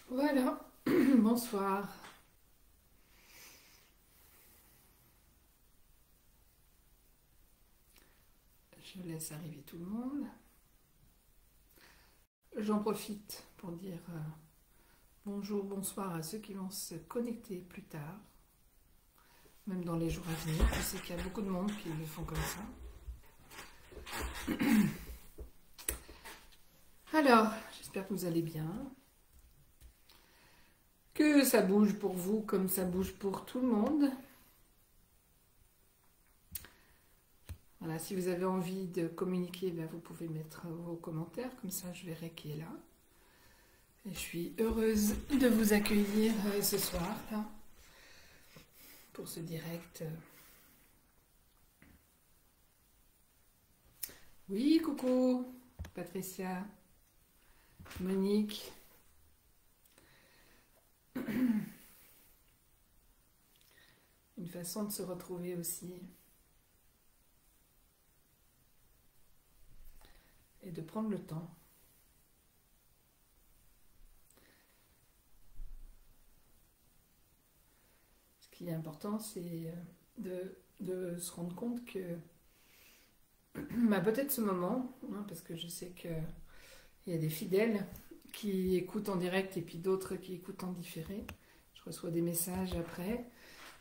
Voilà, bonsoir. Je laisse arriver tout le monde. J'en profite pour dire bonjour, bonsoir à ceux qui vont se connecter plus tard, même dans les jours à venir. Je sais qu'il y a beaucoup de monde qui le font comme ça. Alors, j'espère que vous allez bien, que ça bouge pour vous comme ça bouge pour tout le monde. Voilà, si vous avez envie de communiquer, vous pouvez mettre vos commentaires, comme ça je verrai qui est là. Et je suis heureuse de vous accueillir ce soir, là, pour ce direct. Oui, coucou, Patricia, Monique. Une façon de se retrouver aussi et de prendre le temps. Ce qui est important, c'est de se rendre compte que peut-être ce moment, parce que je sais qu'il y a des fidèles qui écoutent en direct et puis d'autres qui écoutent en différé. Je reçois des messages après.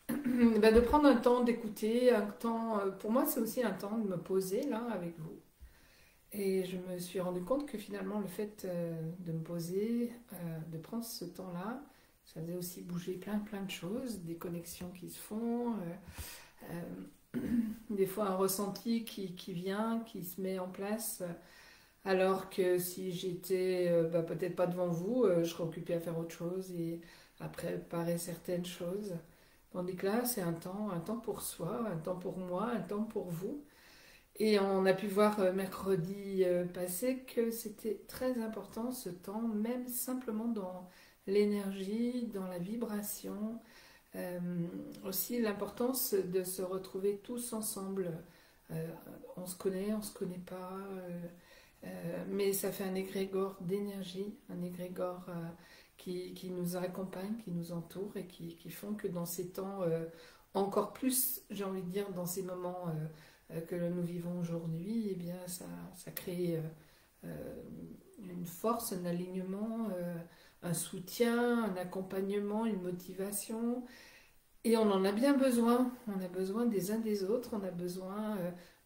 De prendre un temps d'écouter, un temps, pour moi c'est aussi un temps de me poser là avec vous. Et je me suis rendu compte que finalement le fait de me poser, de prendre ce temps-là, ça faisait aussi bouger plein de choses, des connexions qui se font, des fois un ressenti qui vient, qui se met en place, alors que si j'étais peut-être pas devant vous, je serais occupée à faire autre chose et à préparer certaines choses. Tandis que là, c'est un temps pour soi, un temps pour moi, un temps pour vous. Et on a pu voir mercredi passé que c'était très important ce temps, même simplement dans l'énergie, dans la vibration. Euh, Aussi l'importance de se retrouver tous ensemble. Euh, on se connaît pas, mais ça fait un égrégore d'énergie, un égrégore qui nous accompagne, qui nous entoure et qui font que dans ces temps, encore plus, j'ai envie de dire, dans ces moments que nous vivons aujourd'hui, eh bien, ça crée une force, un alignement, un soutien, un accompagnement, une motivation. Et on en a bien besoin. On a besoin des uns des autres. On a besoin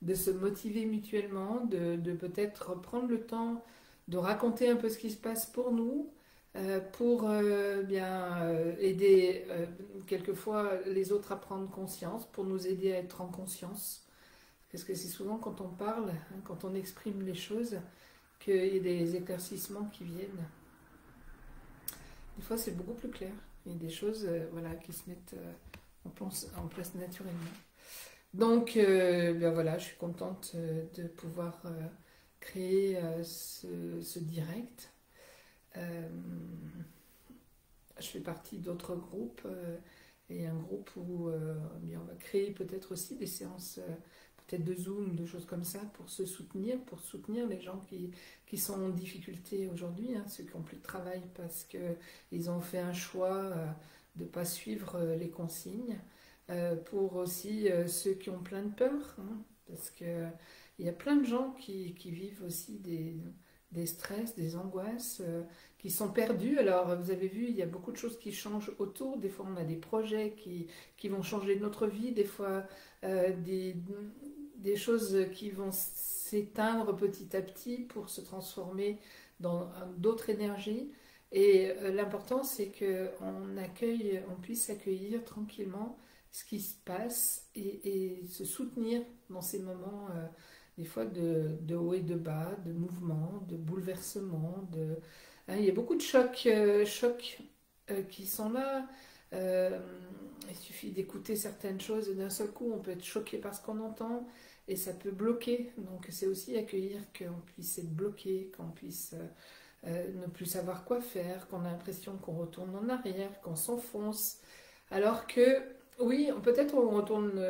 de se motiver mutuellement, de peut-être prendre le temps de raconter un peu ce qui se passe pour nous, pour aider quelquefois les autres à prendre conscience, pour nous aider à être en conscience. Parce que c'est souvent quand on parle, quand on exprime les choses, qu'il y a des éclaircissements qui viennent. Des fois, c'est beaucoup plus clair. Il y a des choses voilà, qui se mettent en place naturellement. Donc, voilà, je suis contente de pouvoir créer ce direct. Je fais partie d'autres groupes et un groupe où on va créer peut-être aussi des séances peut-être de Zoom, de choses comme ça, pour soutenir les gens qui sont en difficulté aujourd'hui, ceux qui n'ont plus de travail parce qu'ils ont fait un choix de ne pas suivre les consignes, pour aussi ceux qui ont plein de peur, parce qu'il y a plein de gens qui vivent aussi des stress, des angoisses, qui sont perdus. Alors, vous avez vu, il y a beaucoup de choses qui changent autour. Des fois, on a des projets qui vont changer notre vie. Des fois, des choses qui vont s'éteindre petit à petit pour se transformer dans d'autres énergies. Et l'important, c'est on puisse accueillir tranquillement ce qui se passe et se soutenir dans ces moments, des fois de haut et de bas, de mouvement, de bouleversement. Il y a beaucoup de chocs qui sont là. Euh, il suffit d'écouter certaines choses et d'un seul coup, on peut être choqué par ce qu'on entend et ça peut bloquer. Donc, c'est aussi accueillir qu'on puisse être bloqué, qu'on puisse ne plus savoir quoi faire, qu'on a l'impression qu'on retourne en arrière, qu'on s'enfonce. Alors que, oui, peut-être on retourne,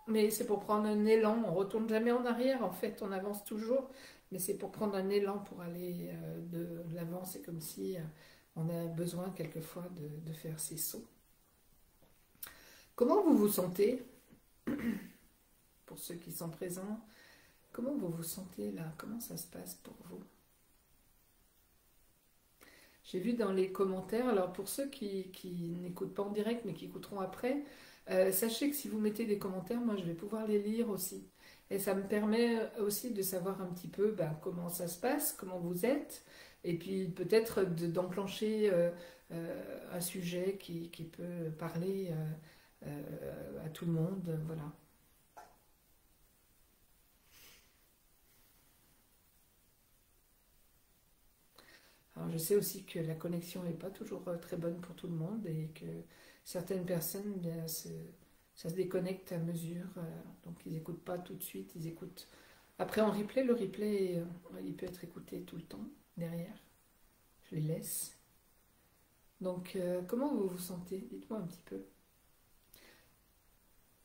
mais c'est pour prendre un élan. On retourne jamais en arrière, en fait, on avance toujours, mais c'est pour prendre un élan pour aller de l'avant. C'est comme si On a besoin quelquefois de faire ces sauts. Comment vous vous sentez, pour ceux qui sont présents? Comment vous vous sentez là? Comment ça se passe pour vous? J'ai vu dans les commentaires, alors pour ceux qui n'écoutent pas en direct mais qui écouteront après, sachez que si vous mettez des commentaires, moi je vais pouvoir les lire aussi. Et ça me permet aussi de savoir un petit peu comment ça se passe, comment vous êtes, et puis peut-être d'enclencher un sujet qui peut parler à tout le monde. Voilà. Alors je sais aussi que la connexion n'est pas toujours très bonne pour tout le monde et que certaines personnes, bien, ça se déconnecte à mesure. Donc ils n'écoutent pas tout de suite, ils écoutent. Après en replay, le replay, il peut être écouté tout le temps derrière. Je les laisse. Donc comment vous vous sentez? Dites-moi un petit peu.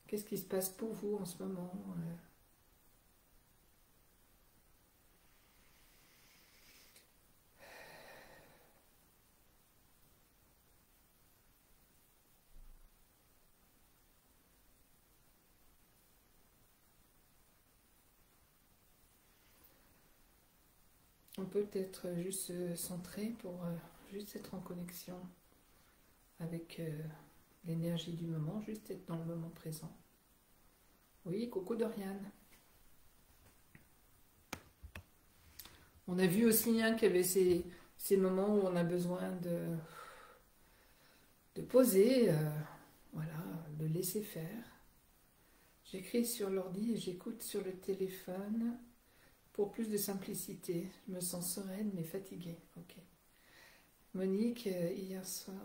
Qu'est-ce qui se passe pour vous en ce moment? On peut peut-être juste se centrer pour juste être en connexion avec l'énergie du moment, juste être dans le moment présent. Oui, coucou Doriane. On a vu aussi qu'il y avait ces moments où on a besoin de poser, voilà, de laisser faire. J'écris sur l'ordi et j'écoute sur le téléphone pour plus de simplicité. Je me sens sereine mais fatiguée. Ok. Monique, hier soir,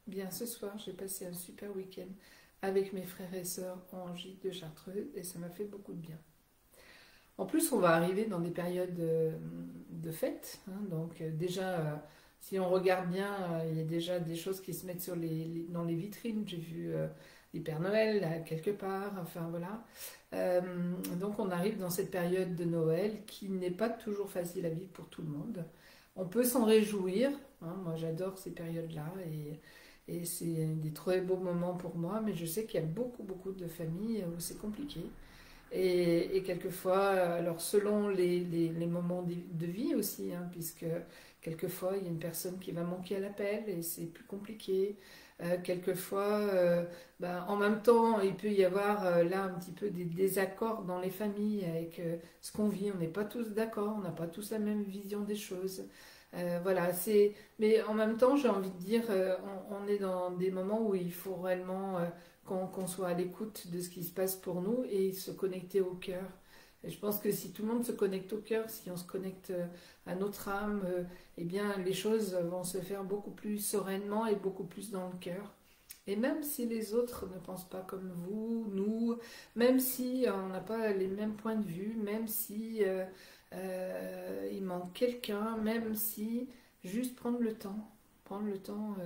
bien ce soir, j'ai passé un super week-end avec mes frères et sœurs en gîte de Chartreux et ça m'a fait beaucoup de bien. En plus, on va arriver dans des périodes de fêtes, hein, donc déjà, si on regarde bien, il y a déjà des choses qui se mettent dans les vitrines. J'ai vu les Pères Noël là, quelque part, enfin voilà. Euh, donc on arrive dans cette période de Noël qui n'est pas toujours facile à vivre pour tout le monde. On peut s'en réjouir, hein, moi j'adore ces périodes-là et c'est des très beaux moments pour moi, mais je sais qu'il y a beaucoup de familles où c'est compliqué. Et quelquefois, alors selon les moments de vie aussi, hein, puisque quelquefois il y a une personne qui va manquer à l'appel et c'est plus compliqué. Quelquefois, en même temps, il peut y avoir là un petit peu des désaccords dans les familles avec ce qu'on vit. On n'est pas tous d'accord, on n'a pas tous la même vision des choses. Voilà, mais en même temps, j'ai envie de dire, on est dans des moments où il faut réellement qu'on soit à l'écoute de ce qui se passe pour nous et se connecter au cœur. Et je pense que si tout le monde se connecte au cœur, si on se connecte à notre âme, eh bien les choses vont se faire beaucoup plus sereinement et beaucoup plus dans le cœur. Et même si les autres ne pensent pas comme vous, nous, même si on n'a pas les mêmes points de vue, même si il manque quelqu'un, même si juste prendre le temps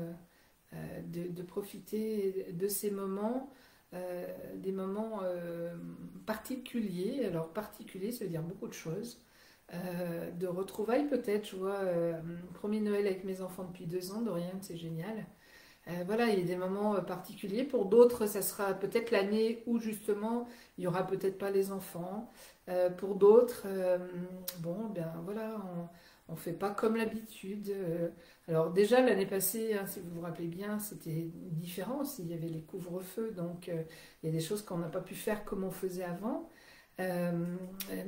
de profiter de ces moments, des moments particuliers. Alors particulier, ça veut dire beaucoup de choses. De retrouvailles peut-être, je vois, premier Noël avec mes enfants depuis 2 ans, Dorian, c'est génial. Voilà, il y a des moments particuliers. Pour d'autres, ça sera peut-être l'année où justement il n'y aura peut-être pas les enfants. Pour d'autres, bon, ben voilà, on ne fait pas comme l'habitude. Alors déjà l'année passée, hein, si vous vous rappelez bien, c'était différent aussi. Il y avait les couvre-feux, donc il y a des choses qu'on n'a pas pu faire comme on faisait avant. Euh, euh,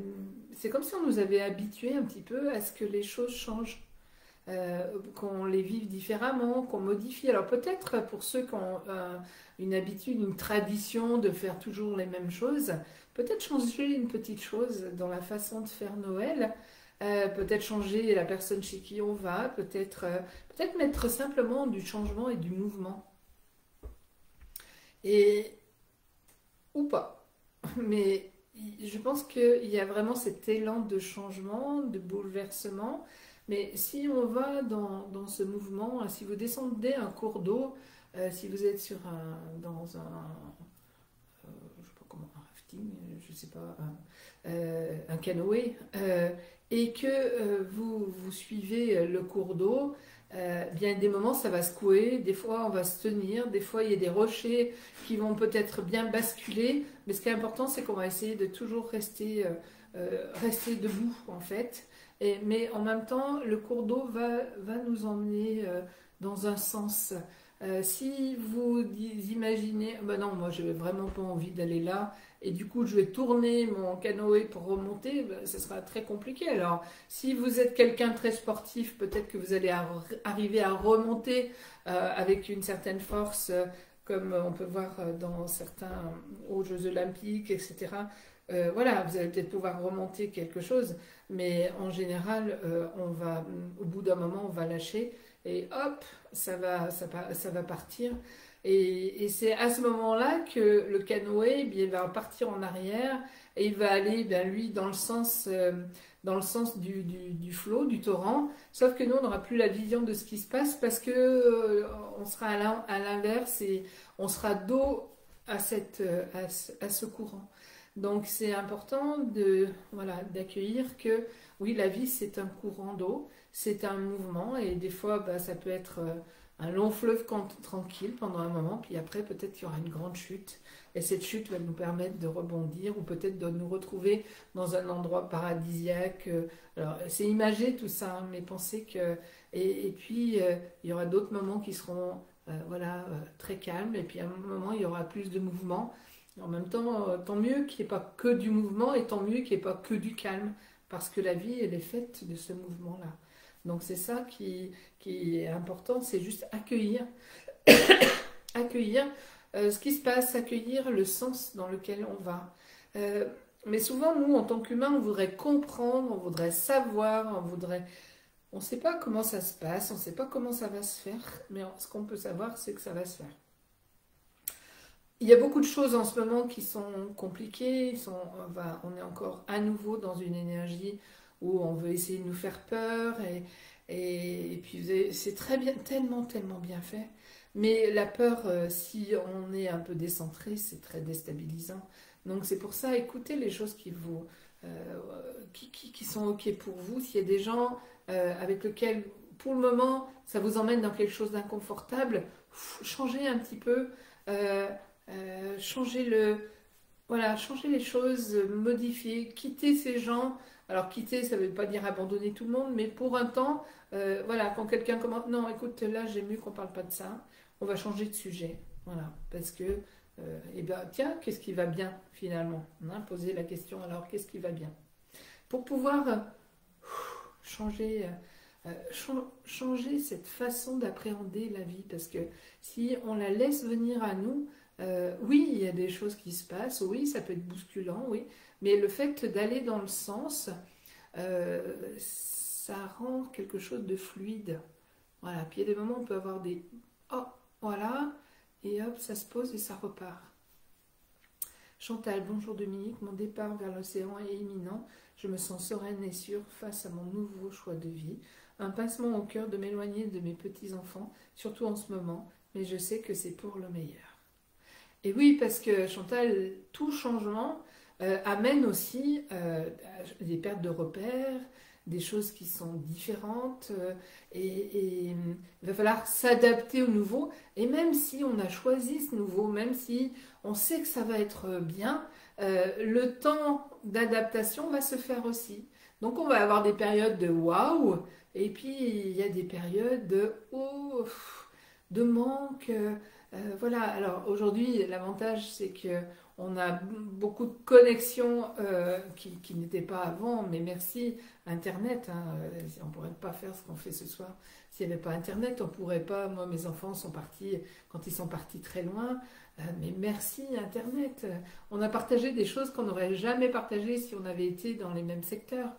c'est comme si on nous avait habitués un petit peu à ce que les choses changent, qu'on les vive différemment, qu'on modifie. Alors peut-être pour ceux qui ont une habitude, une tradition de faire toujours les mêmes choses, peut-être changer une petite chose dans la façon de faire Noël, peut-être changer la personne chez qui on va, peut-être mettre simplement du changement et du mouvement. Et ou pas. Mais je pense qu'il y a vraiment cet élan de changement, de bouleversement. Mais si on va dans ce mouvement, si vous descendez un cours d'eau, si vous êtes dans je sais pas comment, un rafting, je sais pas, un canoë, et que vous suivez le cours d'eau, bien des moments ça va secouer, des fois on va se tenir, des fois il y a des rochers qui vont peut-être bien basculer, mais ce qui est important c'est qu'on va essayer de toujours rester debout en fait. Mais en même temps, le cours d'eau va nous emmener dans un sens. Si vous imaginez, ben non, moi je n'ai vraiment pas envie d'aller là, et du coup je vais tourner mon canoë pour remonter, ben, ce sera très compliqué. Alors, si vous êtes quelqu'un de très sportif, peut-être que vous allez arriver à remonter avec une certaine force, comme on peut voir dans certains aux Jeux Olympiques, etc. Voilà, vous allez peut-être pouvoir remonter quelque chose, mais en général, au bout d'un moment, on va lâcher et hop, ça va partir. Et c'est à ce moment-là que le canoë, eh bien, il va partir en arrière et il va aller, eh bien, lui, dans le sens du flot, du torrent. Sauf que nous, on n'aura plus la vision de ce qui se passe parce que on sera à l'inverse et on sera dos à ce courant. Donc c'est important voilà, d'accueillir que oui, la vie c'est un courant d'eau, c'est un mouvement et des fois bah, ça peut être un long fleuve tranquille pendant un moment, puis après peut-être qu'il y aura une grande chute et cette chute va nous permettre de rebondir ou peut-être de nous retrouver dans un endroit paradisiaque. Alors c'est imagé tout ça, hein, mais pensez que... Et puis il y aura d'autres moments qui seront voilà, très calmes et puis à un moment il y aura plus de mouvement. En même temps, tant mieux qu'il n'y ait pas que du mouvement et tant mieux qu'il n'y ait pas que du calme, parce que la vie, elle est faite de ce mouvement-là. Donc c'est ça qui est important, c'est juste accueillir ce qui se passe, accueillir le sens dans lequel on va. Euh, mais souvent, nous, en tant qu'humains, on voudrait comprendre, on voudrait savoir, on ne sait pas comment ça se passe, on ne sait pas comment ça va se faire, mais ce qu'on peut savoir, c'est que ça va se faire. Il y a beaucoup de choses en ce moment qui sont compliquées. On est encore à nouveau dans une énergie où on veut essayer de nous faire peur. Et puis c'est très bien, tellement, tellement bien fait. Mais la peur, si on est un peu décentré, c'est très déstabilisant. Donc c'est pour ça, écoutez les choses euh, qui sont OK pour vous. S'il y a des gens avec lesquels, pour le moment, ça vous emmène dans quelque chose d'inconfortable, changez un petit peu. Euh, changer voilà, changer les choses, modifier, quitter ces gens. Alors quitter, ça ne veut pas dire abandonner tout le monde, mais pour un temps, voilà, quand quelqu'un commence, non, écoute, là, j'aime mieux qu'on ne parle pas de ça. On va changer de sujet, voilà, parce que, eh bien, tiens, qu'est-ce qui va bien finalement, hein, poser la question. Alors, qu'est-ce qui va bien? Pour pouvoir changer. Changer cette façon d'appréhender la vie, parce que si on la laisse venir à nous, oui, il y a des choses qui se passent, oui, ça peut être bousculant, oui, mais le fait d'aller dans le sens, ça rend quelque chose de fluide. Voilà, puis il y a des moments où on peut avoir des... Oh, voilà, et hop, ça se pose et ça repart. Chantal, bonjour Dominique, mon départ vers l'océan est imminent, je me sens sereine et sûre face à mon nouveau choix de vie. Un pincement au cœur de m'éloigner de mes petits-enfants, surtout en ce moment, mais je sais que c'est pour le meilleur. Et oui, parce que Chantal, tout changement amène aussi des pertes de repères, des choses qui sont différentes, et il va falloir s'adapter au nouveau. Et même si on a choisi ce nouveau, même si on sait que ça va être bien, le temps d'adaptation va se faire aussi. Donc on va avoir des périodes de waouh, et puis il y a des périodes de oh, de manque. Voilà, alors aujourd'hui, l'avantage c'est que on a beaucoup de connexions qui n'étaient pas avant, mais merci Internet. Hein, on ne pourrait pas faire ce qu'on fait ce soir s'il n'y avait pas Internet. On pourrait pas. Moi, mes enfants sont partis quand ils sont partis très loin, mais merci Internet. On a partagé des choses qu'on n'aurait jamais partagées si on avait été dans les mêmes secteurs.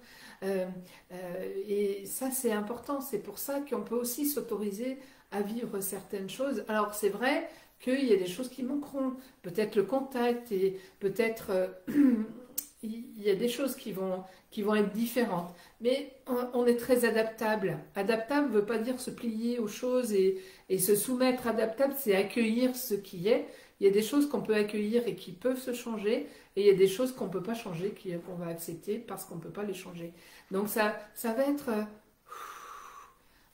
Et ça, c'est important. C'est pour ça qu'on peut aussi s'autoriser à vivre certaines choses. Alors c'est vrai qu'il y a des choses qui manqueront, peut-être le contact et peut-être il y a des choses qui vont être différentes. Mais on est très adaptable. Adaptable ne veut pas dire se plier aux choses et se soumettre. Adaptable, c'est accueillir ce qui est. Il y a des choses qu'on peut accueillir et qui peuvent se changer, et il y a des choses qu'on ne peut pas changer, qu'on va accepter parce qu'on ne peut pas les changer. Donc ça va être...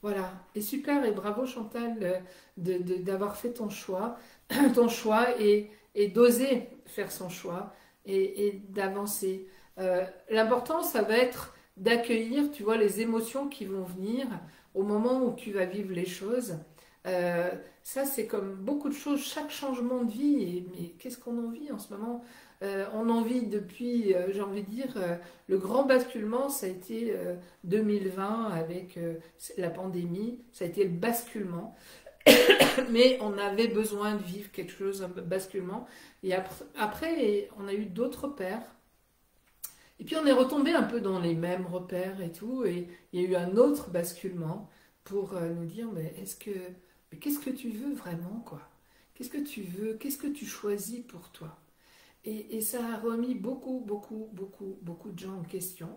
voilà. Et super, et bravo Chantal d'avoir fait ton choix, ton choix et d'oser faire son choix et d'avancer. L'important, ça va être d'accueillir, tu vois, les émotions qui vont venir au moment où tu vas vivre les choses. Euh, Ça, c'est comme beaucoup de choses, chaque changement de vie, mais qu'est-ce qu'on en vit en ce moment? On en vit depuis, j'ai envie de dire, le grand basculement, ça a été 2020 avec la pandémie, ça a été le basculement. Mais on avait besoin de vivre quelque chose, un basculement. Et après, on a eu d'autres repères. Et puis on est retombé un peu dans les mêmes repères et tout. Et il y a eu un autre basculement pour nous dire, mais qu'est-ce que tu veux vraiment, quoi? Qu'est-ce que tu veux? Qu'est-ce que tu choisis pour toi? Et ça a remis beaucoup de gens en question.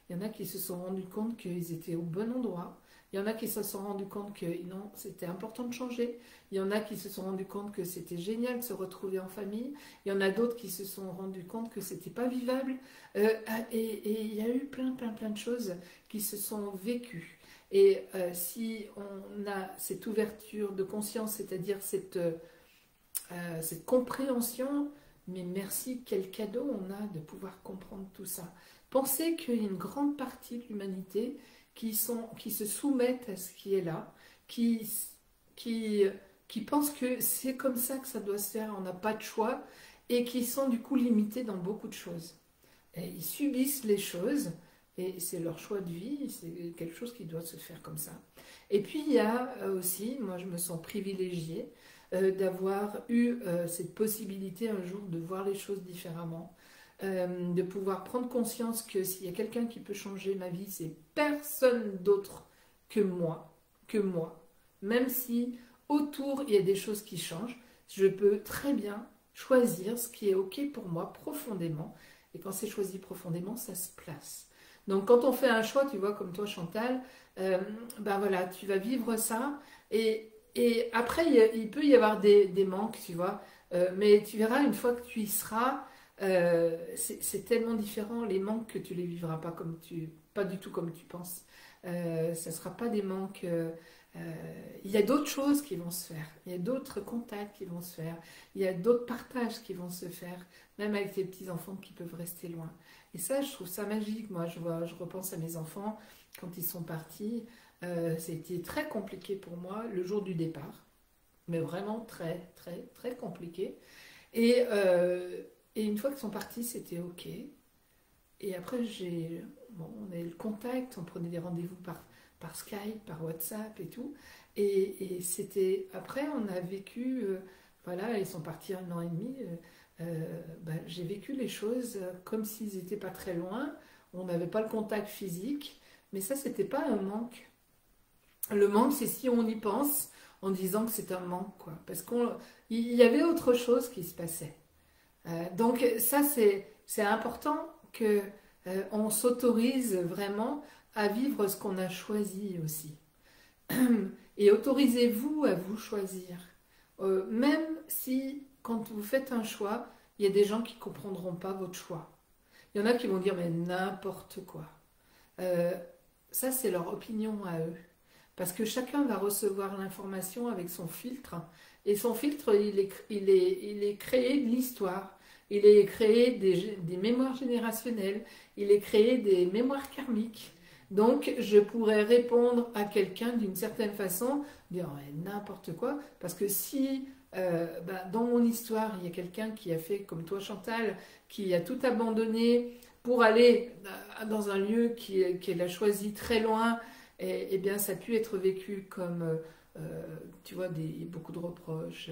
Il y en a qui se sont rendus compte qu'ils étaient au bon endroit. Il y en a qui se sont rendus compte que non, c'était important de changer. Il y en a qui se sont rendus compte que c'était génial de se retrouver en famille. Il y en a d'autres qui se sont rendus compte que c'était pas vivable. Et il y a eu plein de choses qui se sont vécues. Et si on a cette ouverture de conscience, c'est-à-dire cette compréhension, mais merci, quel cadeau on a de pouvoir comprendre tout ça. Pensez qu'il y a une grande partie de l'humanité qui se soumettent à ce qui est là, qui, qui pensent que c'est comme ça que ça doit se faire, on n'a pas de choix, et qui sont du coup limités dans beaucoup de choses. Et ils subissent les choses, et c'est leur choix de vie, c'est quelque chose qui doit se faire comme ça. Et puis il y a aussi, moi je me sens privilégiée, d'avoir eu cette possibilité un jour de voir les choses différemment, de pouvoir prendre conscience que s'il y a quelqu'un qui peut changer ma vie, c'est personne d'autre que moi, que moi. Même si autour il y a des choses qui changent, je peux très bien choisir ce qui est OK pour moi profondément. Et quand c'est choisi profondément, ça se place. Donc quand on fait un choix, tu vois, comme toi Chantal, ben voilà, tu vas vivre ça et après il peut y avoir des manques, tu vois, mais tu verras une fois que tu y seras, c'est tellement différent les manques que tu les vivras pas du tout comme tu penses. Ça sera pas des manques. Il y a d'autres choses qui vont se faire, il y a d'autres contacts qui vont se faire, il y a d'autres partages qui vont se faire, même avec tes petits-enfants qui peuvent rester loin. Et ça, je trouve ça magique. Moi, je repense à mes enfants quand ils sont partis. C'était très compliqué pour moi le jour du départ, mais vraiment très compliqué. Et, euh, et une fois qu'ils sont partis, c'était OK. Et après, bon, on avait le contact, on prenait des rendez-vous par Skype, par WhatsApp et tout. Et c'était. Après, on a vécu. Voilà, ils sont partis 1 an et demi. Ben, j'ai vécu les choses comme s'ils n'étaient pas très loin. On n'avait pas le contact physique. Mais ça, c'était pas un manque. Le manque, c'est si on y pense en disant que c'est un manque, quoi. Parce qu'il y avait autre chose qui se passait. Donc ça, c'est important que on s'autorise vraiment à vivre ce qu'on a choisi aussi. Et autorisez-vous à vous choisir. Même si, quand vous faites un choix, il y a des gens qui ne comprendront pas votre choix. Il y en a qui vont dire, mais n'importe quoi. Euh, Ça, c'est leur opinion à eux. Parce que chacun va recevoir l'information avec son filtre. Et son filtre, il est créé de l'histoire. Il est créé des mémoires générationnelles. Il est créé des mémoires karmiques. Donc, je pourrais répondre à quelqu'un d'une certaine façon, dire ouais, n'importe quoi. Parce que si dans mon histoire, il y a quelqu'un qui a fait comme toi, Chantal, qui a tout abandonné pour aller dans un lieu qu'elle a choisi très loin, et bien ça a pu être vécu comme, tu vois, beaucoup de reproches,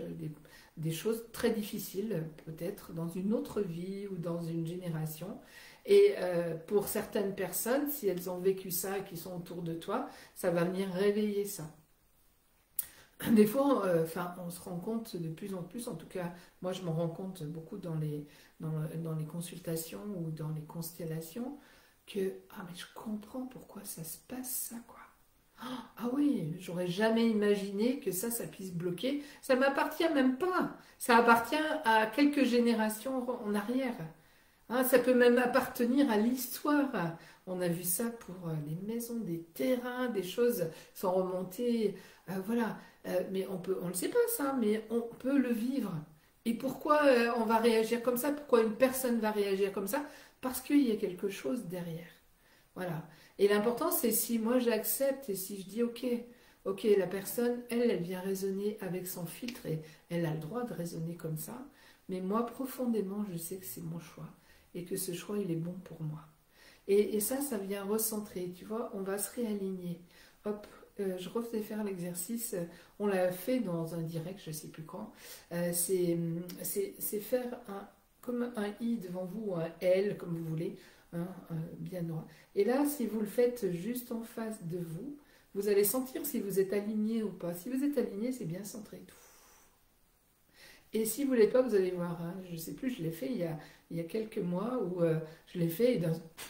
des choses très difficiles peut-être dans une autre vie ou dans une génération. Et pour certaines personnes, si elles ont vécu ça et qui sont autour de toi, ça va venir réveiller ça. Des fois, enfin, on se rend compte de plus en plus, en tout cas, moi je m'en rends compte beaucoup dans les consultations ou dans les constellations, que, ah mais je comprends pourquoi ça se passe ça, quoi. Ah oui, j'aurais jamais imaginé que ça puisse bloquer. Ça m'appartient même pas. Ça appartient à quelques générations en arrière. Hein, ça peut même appartenir à l'histoire. On a vu ça pour les maisons, des terrains, des choses sont remontées. Voilà. Mais on le sait pas ça, mais on peut le vivre. Et pourquoi on va réagir comme ça? Pourquoi une personne va réagir comme ça? Parce qu'il y a quelque chose derrière. Voilà. Et l'important, c'est si moi j'accepte et si je dis ok, ok, la personne, elle vient raisonner avec son filtre et elle a le droit de raisonner comme ça. Mais moi, profondément, je sais que c'est mon choix et que ce choix, il est bon pour moi. Et ça vient recentrer, tu vois, on va se réaligner. Hop, je refais faire l'exercice, on l'a fait dans un direct, je ne sais plus quand. C'est faire comme un I devant vous, ou un L, comme vous voulez, hein, bien droit. Et là, si vous le faites juste en face de vous, vous allez sentir si vous êtes aligné ou pas. Si vous êtes aligné, c'est bien centré. Et si vous ne voulez pas, vous allez voir. Hein, je ne sais plus, je l'ai fait il y a quelques mois où je l'ai fait et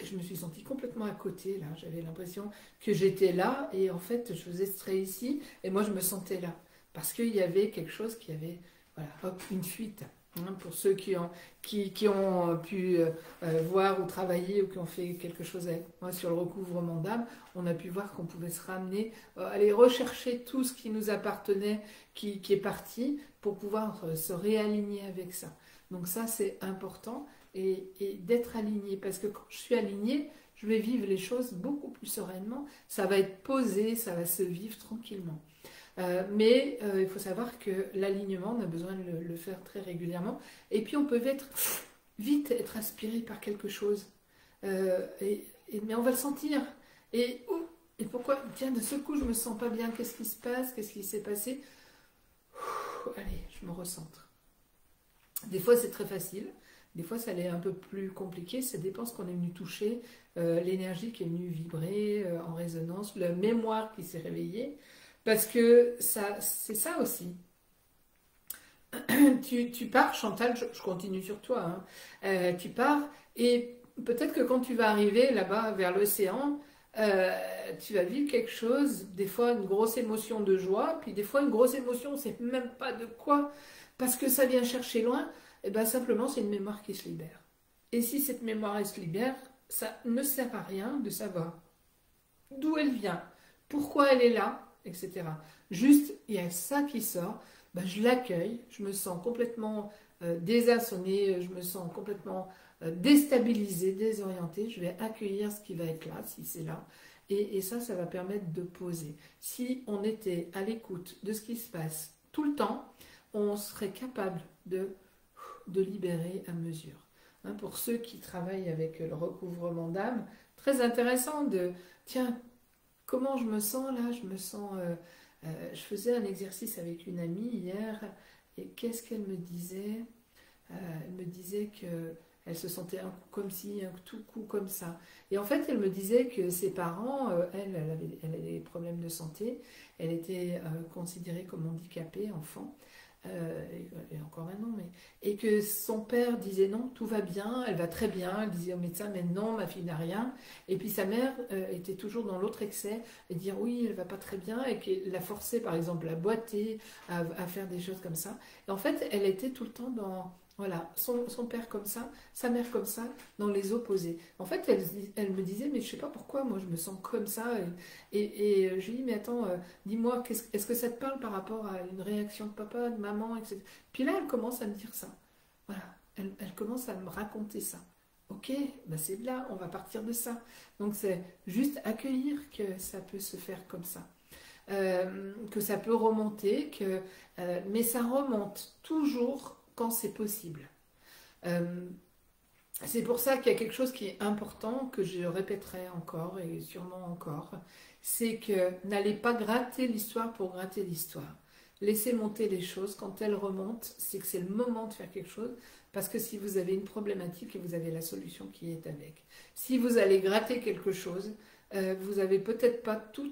je me suis sentie complètement à côté. Là, j'avais l'impression que j'étais là et en fait, je faisais ce trait ici et moi, je me sentais là. Parce qu'il y avait quelque chose qui avait, voilà, hop, une fuite. Hein, pour ceux qui ont pu voir ou travailler ou qui ont fait quelque chose avec moi sur le recouvrement d'âme, on a pu voir qu'on pouvait se ramener, aller rechercher tout ce qui nous appartenait, qui est parti, pour pouvoir se réaligner avec ça. Donc ça, c'est important et d'être aligné, parce que quand je suis alignée, je vais vivre les choses beaucoup plus sereinement, ça va être posé, ça va se vivre tranquillement. Mais il faut savoir que l'alignement, on a besoin de le faire très régulièrement. Et puis on peut vite être aspiré par quelque chose. Mais on va le sentir. Et pourquoi? Tiens, de ce coup, je me sens pas bien. Qu'est-ce qui se passe? Qu'est-ce qui s'est passé? Allez, je me recentre. Des fois, c'est très facile. Des fois, ça l'est un peu plus compliqué. Ça dépend ce qu'on est venu toucher, l'énergie qui est venue vibrer en résonance, la mémoire qui s'est réveillée. Parce que ça, c'est ça aussi. Tu pars, Chantal, je continue sur toi. Hein. Tu pars et peut-être que quand tu vas arriver là-bas vers l'océan, tu vas vivre quelque chose, des fois une grosse émotion de joie, puis des fois une grosse émotion, on ne sait même pas de quoi, parce que ça vient chercher loin, et bien simplement c'est une mémoire qui se libère. Et si cette mémoire elle se libère, ça ne sert à rien de savoir d'où elle vient, pourquoi elle est là, etc. Juste, il y a ça qui sort, ben, je l'accueille, je me sens complètement désarçonnée, je me sens complètement déstabilisée, désorientée, je vais accueillir ce qui va être là, si c'est là, et ça va permettre de poser. Si on était à l'écoute de ce qui se passe tout le temps, on serait capable de libérer à mesure. Hein, pour ceux qui travaillent avec le recouvrement d'âme, très intéressant de, tiens, comment je me sens là? Je me sens. Je faisais un exercice avec une amie hier et qu'est-ce qu'elle me disait? Elle me disait que elle se sentait un coup comme ci, un tout coup comme ça. Et en fait, elle me disait que ses parents, elle avait des problèmes de santé, elle était considérée comme handicapée, enfant. Et encore maintenant, et que son père disait non, tout va bien, elle va très bien, elle disait au médecin mais non, ma fille n'a rien, et puis sa mère était toujours dans l'autre excès, et dire oui, elle va pas très bien, et qu'elle la forçait par exemple à boiter, à faire des choses comme ça, et en fait elle était tout le temps dans, voilà, son père comme ça, sa mère comme ça, dans les opposés. En fait, elle me disait, mais je sais pas pourquoi, moi je me sens comme ça. Et je lui dis, mais attends, dis-moi, est-ce que ça te parle par rapport à une réaction de papa, de maman, etc. Puis là, elle commence à me dire ça. Voilà, elle commence à me raconter ça. Ok, bah c'est là, on va partir de ça. Donc c'est juste accueillir que ça peut se faire comme ça. Que ça peut remonter, mais ça remonte toujours quand c'est possible. Euh, c'est pour ça qu'il y a quelque chose qui est important, que je répéterai encore et sûrement encore, c'est que n'allez pas gratter l'histoire pour gratter l'histoire. Laissez monter les choses, quand elles remontent, c'est que c'est le moment de faire quelque chose, parce que si vous avez une problématique, et vous avez la solution qui est avec. Si vous allez gratter quelque chose, vous n'avez peut-être pas tout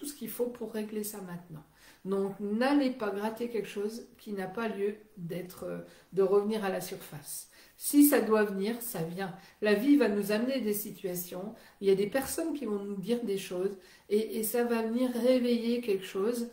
ce qu'il faut pour régler ça maintenant. Donc n'allez pas gratter quelque chose qui n'a pas lieu de revenir à la surface. Si ça doit venir, ça vient. La vie va nous amener des situations, il y a des personnes qui vont nous dire des choses, et ça va venir réveiller quelque chose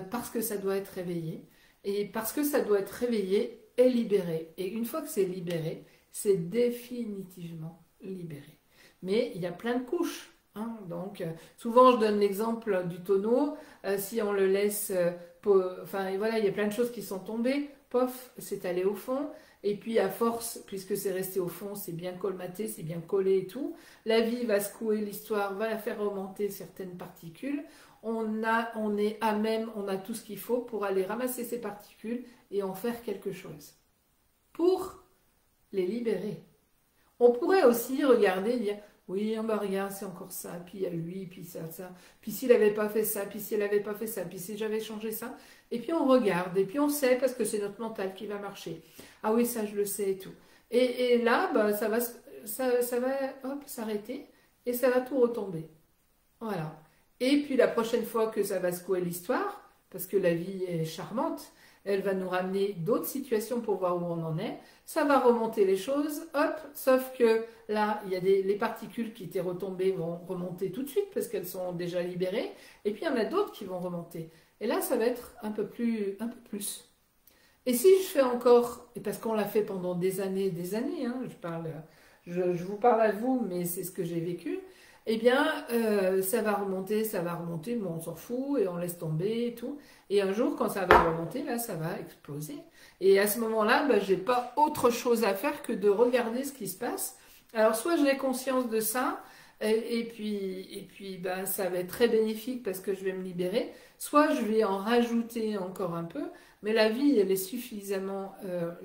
parce que ça doit être réveillé. Et parce que ça doit être réveillé et libéré. Et une fois que c'est libéré, c'est définitivement libéré. Mais il y a plein de couches. Hein, donc, souvent je donne l'exemple du tonneau. Si on le laisse, enfin voilà, il y a plein de choses qui sont tombées. Pof, c'est allé au fond. Et puis à force, puisque c'est resté au fond, c'est bien colmaté, c'est bien collé et tout. La vie va secouer l'histoire, va la faire remonter certaines particules. On est à même, on a tout ce qu'il faut pour aller ramasser ces particules et en faire quelque chose. Pour les libérer. On pourrait aussi regarder et dire, oui, bah regarde, c'est encore ça, puis il y a lui, puis ça, puis s'il n'avait pas fait ça, puis s'il n'avait pas fait ça, puis si j'avais changé ça, et puis on regarde, et puis on sait, parce que c'est notre mental qui va marcher. Ah oui, ça je le sais et tout. Et là, bah, ça va hop, s'arrêter, et ça va tout retomber. Voilà. Et puis la prochaine fois que ça va secouer l'histoire, parce que la vie est charmante, elle va nous ramener d'autres situations pour voir où on en est. Ça va remonter les choses, hop, sauf que là, il y a les particules qui étaient retombées vont remonter tout de suite parce qu'elles sont déjà libérées. Et puis il y en a d'autres qui vont remonter. Et là, ça va être un peu plus. Et si je fais encore, et parce qu'on l'a fait pendant des années, hein, je vous parle à vous, mais c'est ce que j'ai vécu, eh bien, ça va remonter, mais on s'en fout et on laisse tomber et tout. Et un jour, quand ça va remonter, là, ça va exploser. Et à ce moment-là, bah, j'ai pas autre chose à faire que de regarder ce qui se passe. Alors, soit j'ai conscience de ça, et puis bah, ça va être très bénéfique parce que je vais me libérer, soit je vais en rajouter encore un peu, mais la vie, elle est suffisamment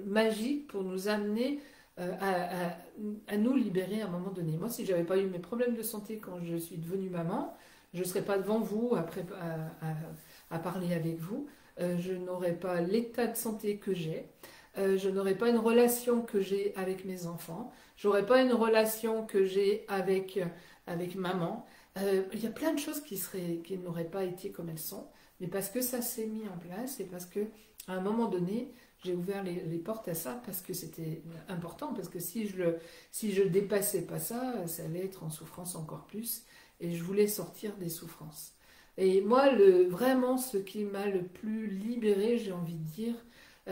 magique pour nous amener à nous libérer à un moment donné. Moi, si j'avais pas eu mes problèmes de santé quand je suis devenue maman, je ne serais pas devant vous après à parler avec vous. Je n'aurais pas l'état de santé que j'ai. Je n'aurais pas une relation que j'ai avec mes enfants. J'aurais pas une relation que j'ai avec maman. Il y a plein de choses qui n'auraient pas été comme elles sont, mais parce que ça s'est mis en place et parce que à un moment donné, j'ai ouvert les portes à ça parce que c'était important, parce que si je dépassais pas ça, ça allait être en souffrance encore plus, et je voulais sortir des souffrances. Et moi, vraiment, ce qui m'a le plus libérée, j'ai envie de dire,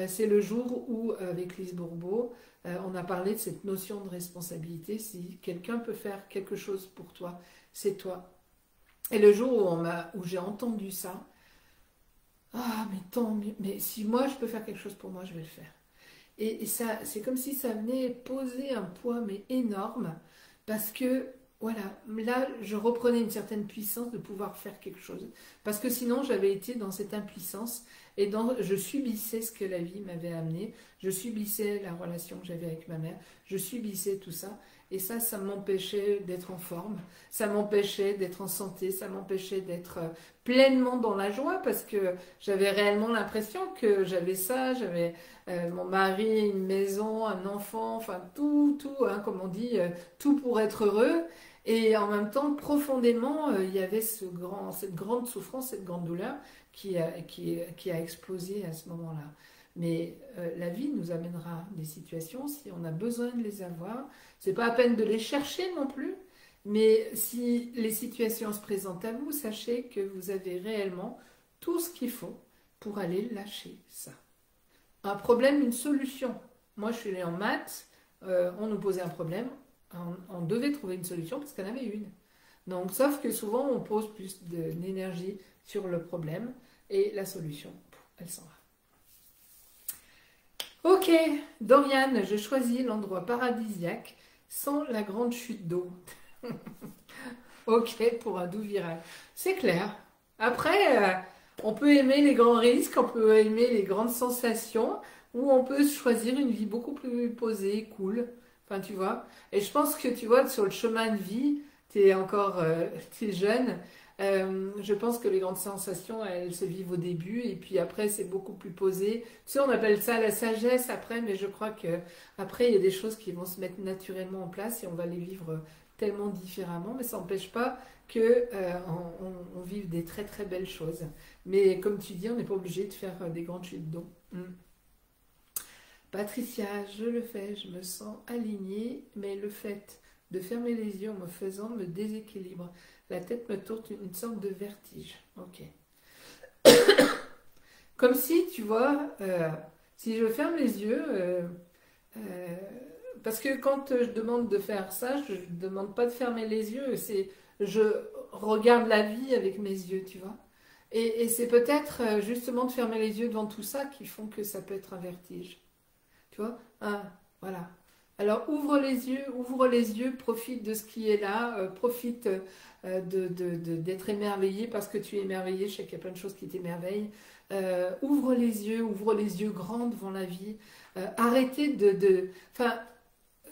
c'est le jour où, avec Lise Bourbeau, on a parlé de cette notion de responsabilité. Si quelqu'un peut faire quelque chose pour toi, c'est toi. Et le jour où j'ai entendu ça, ah, mais tant mieux. Mais si moi je peux faire quelque chose pour moi, je vais le faire. Et ça, c'est comme si ça venait poser un poids mais énorme, parce que voilà, là je reprenais une certaine puissance de pouvoir faire quelque chose. Parce que sinon j'avais été dans cette impuissance et je subissais ce que la vie m'avait amené, je subissais la relation que j'avais avec ma mère, je subissais tout ça. Et ça m'empêchait d'être en forme, ça m'empêchait d'être en santé, ça m'empêchait d'être pleinement dans la joie parce que j'avais réellement l'impression que j'avais ça, j'avais mon mari, une maison, un enfant, enfin tout, hein, comme on dit, tout pour être heureux. Et en même temps, profondément, il y avait cette grande souffrance, cette grande douleur qui a explosé à ce moment-là. Mais la vie nous amènera des situations si on a besoin de les avoir. C'est pas à peine de les chercher non plus, mais si les situations se présentent à vous, sachez que vous avez réellement tout ce qu'il faut pour aller lâcher ça. Un problème, une solution. Moi, je suis allée en maths, on nous posait un problème, on devait trouver une solution parce qu'il y en avait une. Donc, sauf que souvent, on pose plus d'énergie sur le problème et la solution, elle s'en va. Ok, Dorian, je choisis l'endroit paradisiaque sans la grande chute d'eau. Ok, pour un doux virage. C'est clair. Après, on peut aimer les grands risques, on peut aimer les grandes sensations, ou on peut choisir une vie beaucoup plus posée, cool. Enfin, tu vois. Et je pense que, tu vois, sur le chemin de vie, t'es jeune. Je pense que les grandes sensations, elles se vivent au début et puis après c'est beaucoup plus posé. Tu sais, on appelle ça la sagesse après, mais je crois que après il y a des choses qui vont se mettre naturellement en place et on va les vivre tellement différemment, mais ça n'empêche pas que on vive des très très belles choses. Mais comme tu dis, on n'est pas obligé de faire des grandes chutes d'eau. Mm. Patricia, je le fais, je me sens alignée, mais le fait de fermer les yeux en me faisant me déséquilibre. La tête me tourne une sorte de vertige. Ok. Comme si, tu vois, si je ferme les yeux, euh, parce que quand je demande de faire ça, je ne demande pas de fermer les yeux, c'est je regarde la vie avec mes yeux, tu vois. Et c'est peut-être justement de fermer les yeux devant tout ça qui font que ça peut être un vertige. Tu vois? Ah, voilà. Alors ouvre les yeux, profite de ce qui est là, profite d'être émerveillé parce que tu es émerveillé. Je sais qu'il y a plein de choses qui t'émerveillent. Ouvre les yeux grands devant la vie. Arrêtez enfin,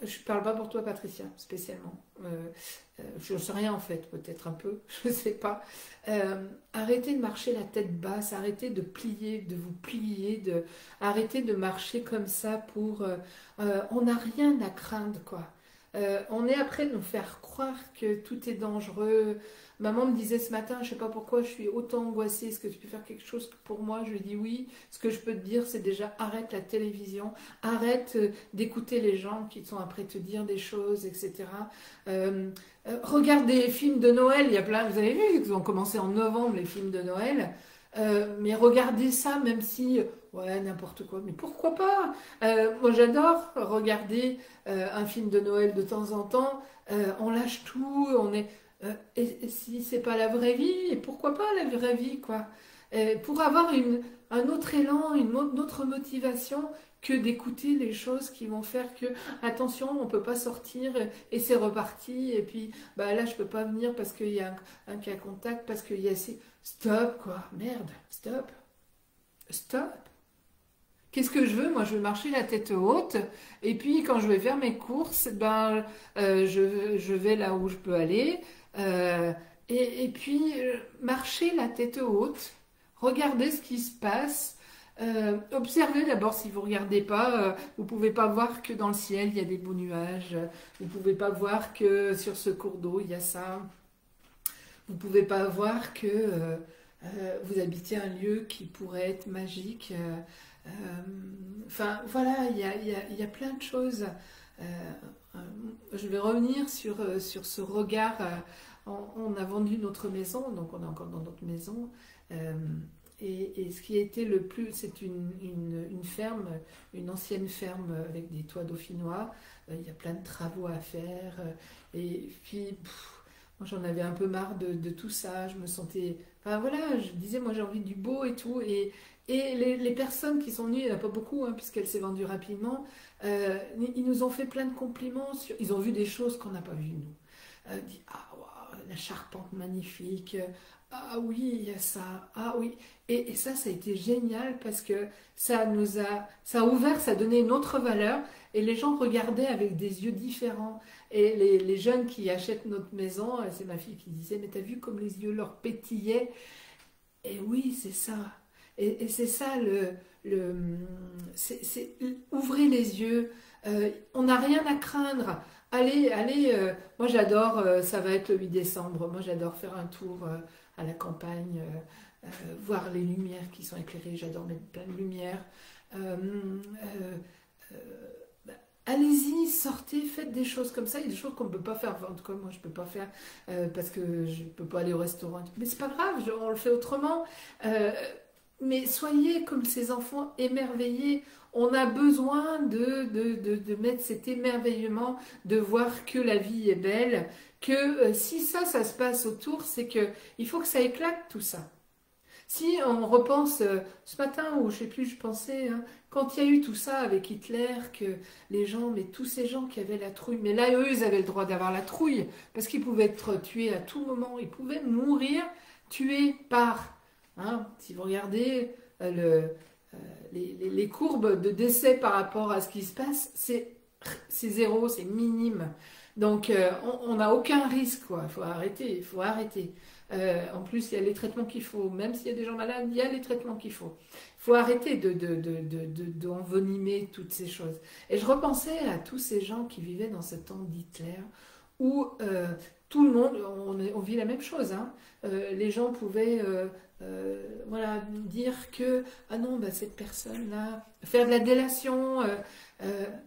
je parle pas pour toi, Patricia, spécialement. Je ne sais rien en fait, peut-être un peu, je ne sais pas. Arrêtez de marcher la tête basse, arrêtez de plier, de vous plier, arrêtez de marcher comme ça pour. On n'a rien à craindre, quoi. On est après de nous faire croire que tout est dangereux. Maman me disait ce matin, je ne sais pas pourquoi je suis autant angoissée, est-ce que tu peux faire quelque chose pour moi? Je lui ai dit oui. Ce que je peux te dire, c'est déjà arrête la télévision, arrête d'écouter les gens qui sont après te dire des choses, etc. Regarde des films de Noël, il y a plein, vous avez vu, ils ont commencé en novembre les films de Noël, mais regardez ça, même si, ouais, n'importe quoi, mais pourquoi pas? Moi j'adore regarder un film de Noël de temps en temps, on lâche tout, et si c'est pas la vraie vie, et pourquoi pas la vraie vie, quoi? Pour avoir un autre élan, autre motivation que d'écouter les choses qui vont faire que, attention, on peut pas sortir et c'est reparti, et puis bah là je peux pas venir parce qu'il y a un cas contact, parce qu'il y a ces... Stop, quoi, merde, stop, stop. Qu'est-ce que je veux? Moi, je veux marcher la tête haute. Et puis, quand je vais faire mes courses, ben, je vais là où je peux aller. Euh, et puis, marcher la tête haute. Regardez ce qui se passe. Observez d'abord si vous regardez pas. Vous pouvez pas voir que dans le ciel, il y a des beaux nuages. Vous pouvez pas voir que sur ce cours d'eau, il y a ça. Vous pouvez pas voir que vous habitez un lieu qui pourrait être magique. Euh, enfin, voilà, il y a plein de choses. Euh, euh, je vais revenir sur ce regard. On a vendu notre maison, donc on est encore dans notre maison. Euh, et ce qui a été le plus, c'est une ferme, une ancienne ferme avec des toits dauphinois. Il y a plein de travaux à faire. Et puis, moi j'en avais un peu marre de tout ça. Je me sentais. Enfin voilà, je disais, moi j'ai envie du beau et tout. Et les personnes qui sont venues, il n'y en a pas beaucoup, hein, puisqu'elle s'est vendue rapidement, ils nous ont fait plein de compliments. Ils ont vu des choses qu'on n'a pas vues, nous. Dit, ah, waouh, la charpente magnifique. Ah oui, il y a ça. Ah oui. Et ça a été génial parce que ça a ouvert, ça a donné une autre valeur. Et les gens regardaient avec des yeux différents. Et les jeunes qui achètent notre maison, c'est ma fille qui disait, mais t'as vu comme les yeux leur pétillaient? Et oui, c'est ça. Et c'est ça le ouvrez les yeux. On n'a rien à craindre. Allez. Moi j'adore. Ça va être le 8 décembre. Moi j'adore faire un tour à la campagne, voir les lumières qui sont éclairées. J'adore mettre plein de lumière. Euh, euh, euh, bah, Allez-y, sortez, faites des choses comme ça. Il y a des choses qu'on ne peut pas faire. Enfin, en tout cas, moi, je ne peux pas faire parce que je ne peux pas aller au restaurant. Mais c'est pas grave, on le fait autrement. Euh, mais soyez comme ces enfants émerveillés. On a besoin de mettre cet émerveillement, de voir que la vie est belle, que si ça se passe autour, c'est que il faut que ça éclate tout ça. Si on repense ce matin, ou je sais plus, je pensais, hein, quand il y a eu tout ça avec Hitler, que les gens, mais tous ces gens qui avaient la trouille, mais là, eux, ils avaient le droit d'avoir la trouille, parce qu'ils pouvaient être tués à tout moment, ils pouvaient mourir tués par, hein, si vous regardez les courbes de décès par rapport à ce qui se passe, c'est zéro, c'est minime. Donc, on n'a aucun risque, quoi. Il faut arrêter. En plus, il y a les traitements qu'il faut. Même s'il y a des gens malades, il y a les traitements qu'il faut. Il faut arrêter d'envenimer toutes ces choses. Et je repensais à tous ces gens qui vivaient dans ce temps d'Hitler, où tout le monde, on vit la même chose, hein. Les gens pouvaient voilà, dire que, ah non, bah, cette personne-là, faire de la délation,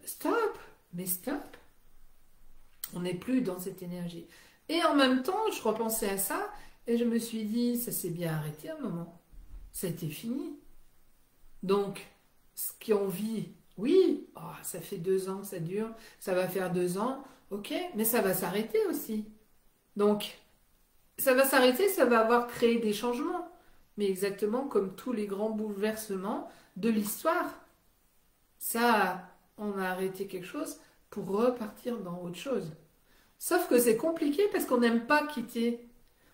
stop, mais stop, on n'est plus dans cette énergie. Et en même temps, je repensais à ça et je me suis dit, ça s'est bien arrêté à un moment. Ça a été fini. Donc, ce qu'on vit, oui, oh, ça fait 2 ans que ça dure, ça va faire 2 ans, ok, mais ça va s'arrêter aussi. Donc, ça va s'arrêter, ça va avoir créé des changements. Mais exactement comme tous les grands bouleversements de l'histoire. Ça, on a arrêté quelque chose pour repartir dans autre chose. Sauf que c'est compliqué parce qu'on n'aime pas quitter.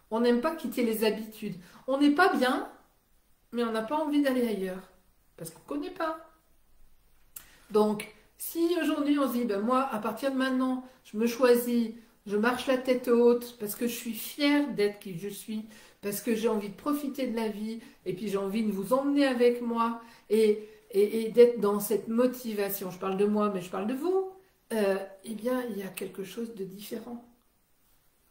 On n'aime pas quitter les habitudes. On n'est pas bien, mais on n'a pas envie d'aller ailleurs. Parce qu'on ne connaît pas. Donc, si aujourd'hui on se dit, ben moi, à partir de maintenant, je me choisis, je marche la tête haute, parce que je suis fière d'être qui je suis, parce que j'ai envie de profiter de la vie, et puis j'ai envie de vous emmener avec moi, et d'être dans cette motivation. Je parle de moi, mais je parle de vous. Eh bien, il y a quelque chose de différent.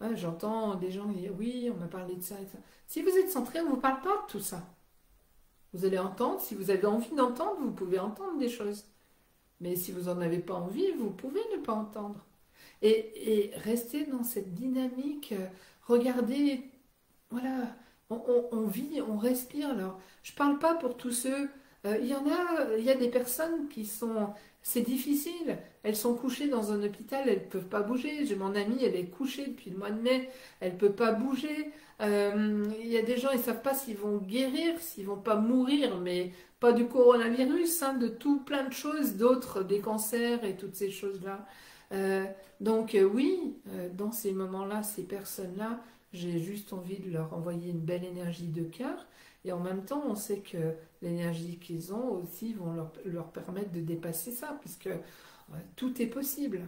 Ouais, j'entends des gens dire, oui, on m'a parlé de ça et ça. Si vous êtes centré, on ne vous parle pas de tout ça. Vous allez entendre, si vous avez envie d'entendre, vous pouvez entendre des choses. Mais si vous n'en avez pas envie, vous pouvez ne pas entendre. Et rester dans cette dynamique, regardez, voilà, on vit, on respire. Alors, je ne parle pas pour tous ceux, il y a des personnes qui sont, c'est difficile, elles sont couchées dans un hôpital, elles ne peuvent pas bouger. J'ai mon amie, elle est couchée depuis le mois de mai, elle ne peut pas bouger. Il y a des gens, ils ne savent pas s'ils vont guérir, s'ils vont pas mourir, mais pas du coronavirus, hein, de tout plein de choses, d'autres, des cancers et toutes ces choses-là. Euh, donc oui, dans ces moments-là, ces personnes-là, j'ai juste envie de leur envoyer une belle énergie de cœur. Et en même temps, on sait que l'énergie qu'ils ont aussi vont leur permettre de dépasser ça, puisque tout est possible.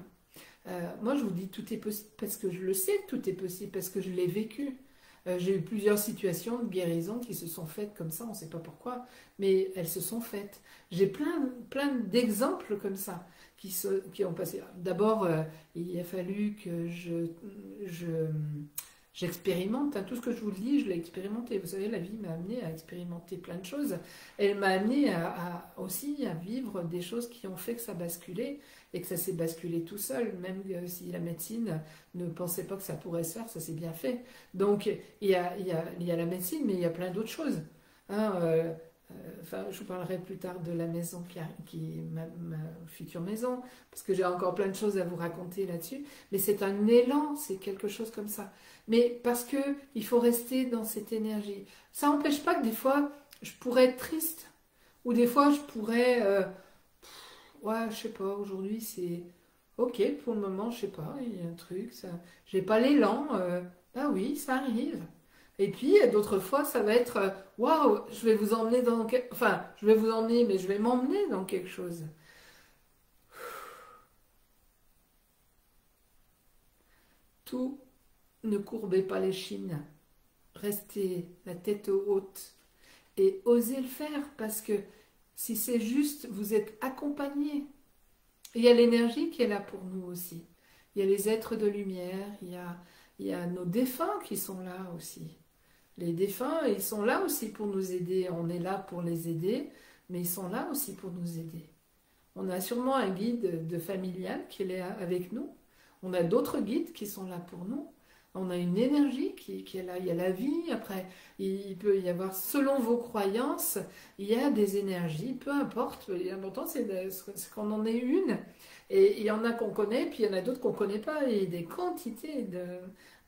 Moi, je vous dis tout est possible parce que je le sais, tout est possible parce que je l'ai vécu. J'ai eu plusieurs situations de guérison qui se sont faites comme ça, on ne sait pas pourquoi, mais elles se sont faites. J'ai plein d'exemples comme ça qui ont passé. D'abord, il a fallu que j'expérimente, hein. Tout ce que je vous dis, je l'ai expérimenté. Vous savez, la vie m'a amené à expérimenter plein de choses. Elle m'a amené aussi à vivre des choses qui ont fait que ça basculait et que ça s'est basculé tout seul, même si la médecine ne pensait pas que ça pourrait se faire, ça s'est bien fait. Donc, il y a la médecine, mais il y a plein d'autres choses. Hein, enfin, je vous parlerai plus tard de la maison qui est ma future maison, parce que j'ai encore plein de choses à vous raconter là-dessus. Mais c'est un élan, c'est quelque chose comme ça. Mais parce que il faut rester dans cette énergie. Ça n'empêche pas que des fois, je pourrais être triste, ou des fois, je pourrais, ouais, je sais pas. Aujourd'hui, c'est ok pour le moment. Je sais pas. Il y a un truc, ça, j'ai pas l'élan. Ah oui, ça arrive. Et puis, d'autres fois, ça va être waouh, je vais vous emmener dans. Enfin, je vais vous emmener, mais je vais m'emmener dans quelque chose. Tout, ne courbez pas les chines. Restez la tête haute et osez le faire parce que si c'est juste, vous êtes accompagné. Il y a l'énergie qui est là pour nous aussi. Il y a les êtres de lumière, il y a nos défunts qui sont là aussi. Les défunts, ils sont là aussi pour nous aider. On est là pour les aider, mais ils sont là aussi pour nous aider. On a sûrement un guide de familial qui est là avec nous. On a d'autres guides qui sont là pour nous. On a une énergie qui est là. Il y a la vie. Après, il peut y avoir, selon vos croyances, il y a des énergies, peu importe. L'important, c'est qu'on en ait une. Et il y en a qu'on connaît, puis il y en a d'autres qu'on ne connaît pas. Et des quantités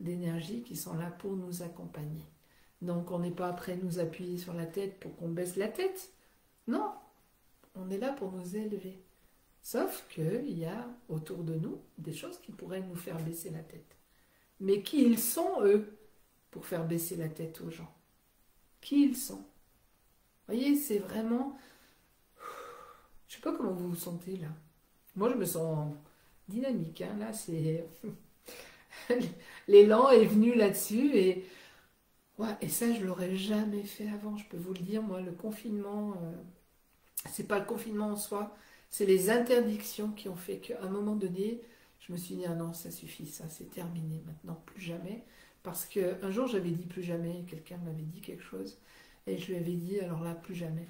d'énergie qui sont là pour nous accompagner. Donc, on n'est pas après nous appuyer sur la tête pour qu'on baisse la tête. Non, on est là pour nous élever. Sauf qu'il y a autour de nous des choses qui pourraient nous faire baisser la tête. Mais qui ils sont, eux, pour faire baisser la tête aux gens? Qui ils sont? Vous voyez, c'est vraiment... Je ne sais pas comment vous vous sentez là. Moi, je me sens dynamique. Hein. Là, c'est... L'élan est venu là-dessus et... Ouais, et ça, je ne l'aurais jamais fait avant, je peux vous le dire. Moi, le confinement, c'est pas le confinement en soi, c'est les interdictions qui ont fait qu'à un moment donné, je me suis dit, ah non, ça suffit, ça, c'est terminé maintenant, plus jamais. Parce qu'un jour, j'avais dit plus jamais, quelqu'un m'avait dit quelque chose, et je lui avais dit, alors là, plus jamais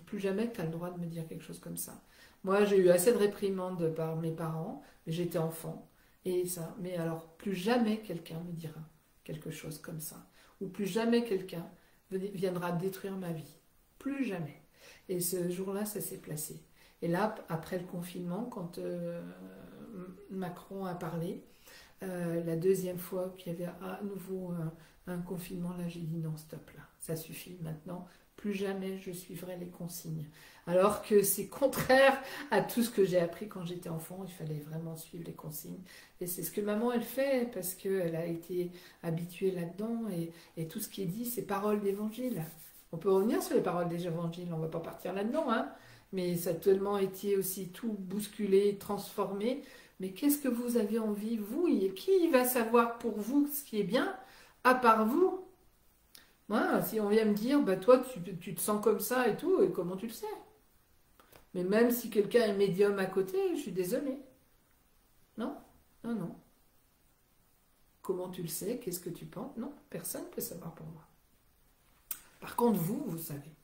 tu as le droit de me dire quelque chose comme ça. Moi, j'ai eu assez de réprimandes par mes parents, mais j'étais enfant, et ça, mais alors, plus jamais quelqu'un me dira quelque chose comme ça, ou plus jamais quelqu'un viendra détruire ma vie. Plus jamais. Et ce jour-là, ça s'est placé. Et là, après le confinement, quand Macron a parlé, la deuxième fois qu'il y avait à nouveau un confinement, là j'ai dit non, stop là, ça suffit maintenant, plus jamais je suivrai les consignes. Alors que c'est contraire à tout ce que j'ai appris quand j'étais enfant, il fallait vraiment suivre les consignes. Et c'est ce que maman elle fait, parce qu'elle a été habituée là-dedans, et tout ce qui est dit, c'est paroles d'évangile. On peut revenir sur les paroles des évangiles, on ne va pas partir là-dedans, hein, mais ça a tellement été aussi tout bousculé, transformé. Mais qu'est-ce que vous avez envie, vous? Qui va savoir pour vous ce qui est bien, à part vous? Moi, si on vient me dire, bah toi, tu te sens comme ça et tout, et comment tu le sais? Mais même si quelqu'un est médium à côté, je suis désolée. Non, non, non. Comment tu le sais? Qu'est-ce que tu penses? Non, personne ne peut savoir pour moi. Par contre, vous savez.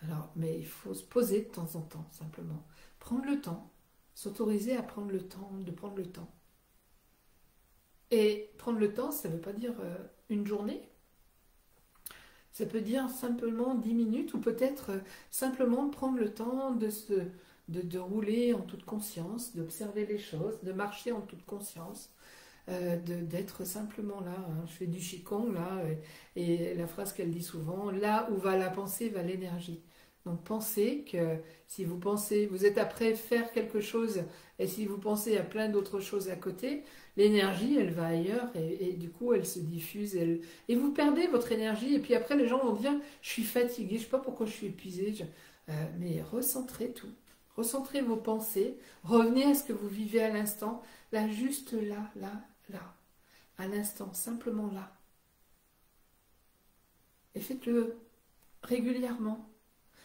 Alors, mais il faut se poser de temps en temps, simplement. Prendre le temps. S'autoriser à prendre le temps, de prendre le temps. Et prendre le temps, ça ne veut pas dire une journée. Ça peut dire simplement 10 minutes ou peut-être simplement prendre le temps de rouler en toute conscience, d'observer les choses, de marcher en toute conscience, d'être simplement là. Hein. Je fais du Qigong là, et la phrase qu'elle dit souvent, là où va la pensée, va l'énergie. Donc pensez que si vous pensez, vous êtes après faire quelque chose, et si vous pensez à plein d'autres choses à côté, l'énergie elle va ailleurs, et du coup elle se diffuse, et vous perdez votre énergie, et puis après les gens vont dire je suis fatigué, je ne sais pas pourquoi je suis épuisé, mais recentrez tout. Recentrez vos pensées, revenez à ce que vous vivez à l'instant, là, juste là, là, là, à l'instant, simplement là. Et faites-le régulièrement.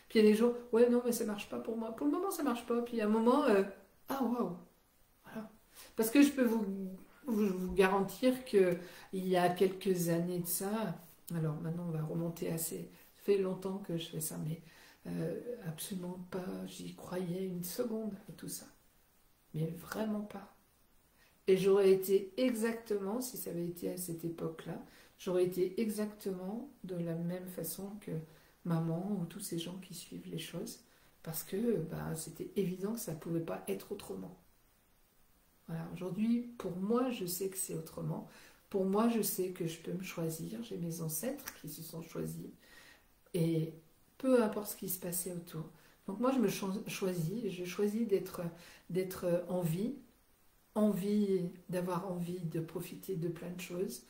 Puis il y a des jours, ouais, non, mais ça marche pas pour moi. Pour le moment, ça marche pas. Puis il y a un moment, ah, waouh, voilà. Parce que je peux vous garantir que il y a quelques années de ça, alors maintenant on va remonter assez, ça fait longtemps que je fais ça, mais absolument pas, j'y croyais une seconde à tout ça. Mais vraiment pas. Et j'aurais été exactement, si ça avait été à cette époque-là, j'aurais été exactement de la même façon que maman ou tous ces gens qui suivent les choses, parce que bah, c'était évident que ça ne pouvait pas être autrement. Voilà, aujourd'hui, pour moi, je sais que c'est autrement. Pour moi, je sais que je peux me choisir. J'ai mes ancêtres qui se sont choisis. Et peu importe ce qui se passait autour. Donc moi, je me choisis. Je choisis d'être en vie, d'avoir envie de profiter de plein de choses,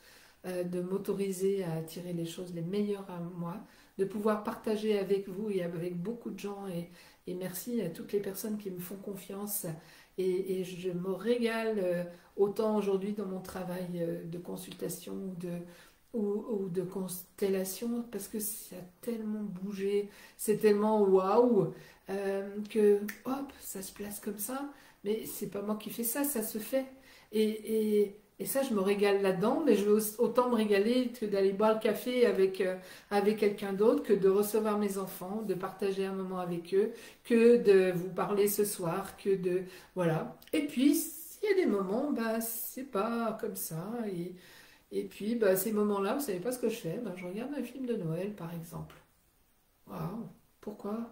de m'autoriser à attirer les choses les meilleures à moi, de pouvoir partager avec vous et avec beaucoup de gens, et merci à toutes les personnes qui me font confiance, et je me régale autant aujourd'hui dans mon travail de consultation ou de constellation, parce que ça a tellement bougé, c'est tellement waouh, que hop, ça se place comme ça. Mais c'est pas moi qui fais ça, ça se fait. Et ça, je me régale là-dedans, mais je veux autant me régaler que d'aller boire le café avec quelqu'un d'autre, que de recevoir mes enfants, de partager un moment avec eux, que de vous parler ce soir, que de... Voilà. Et puis, s'il y a des moments, bah, c'est pas comme ça. Et puis, bah, ces moments-là, vous savez pas ce que je fais, bah, je regarde un film de Noël, par exemple. Waouh, pourquoi?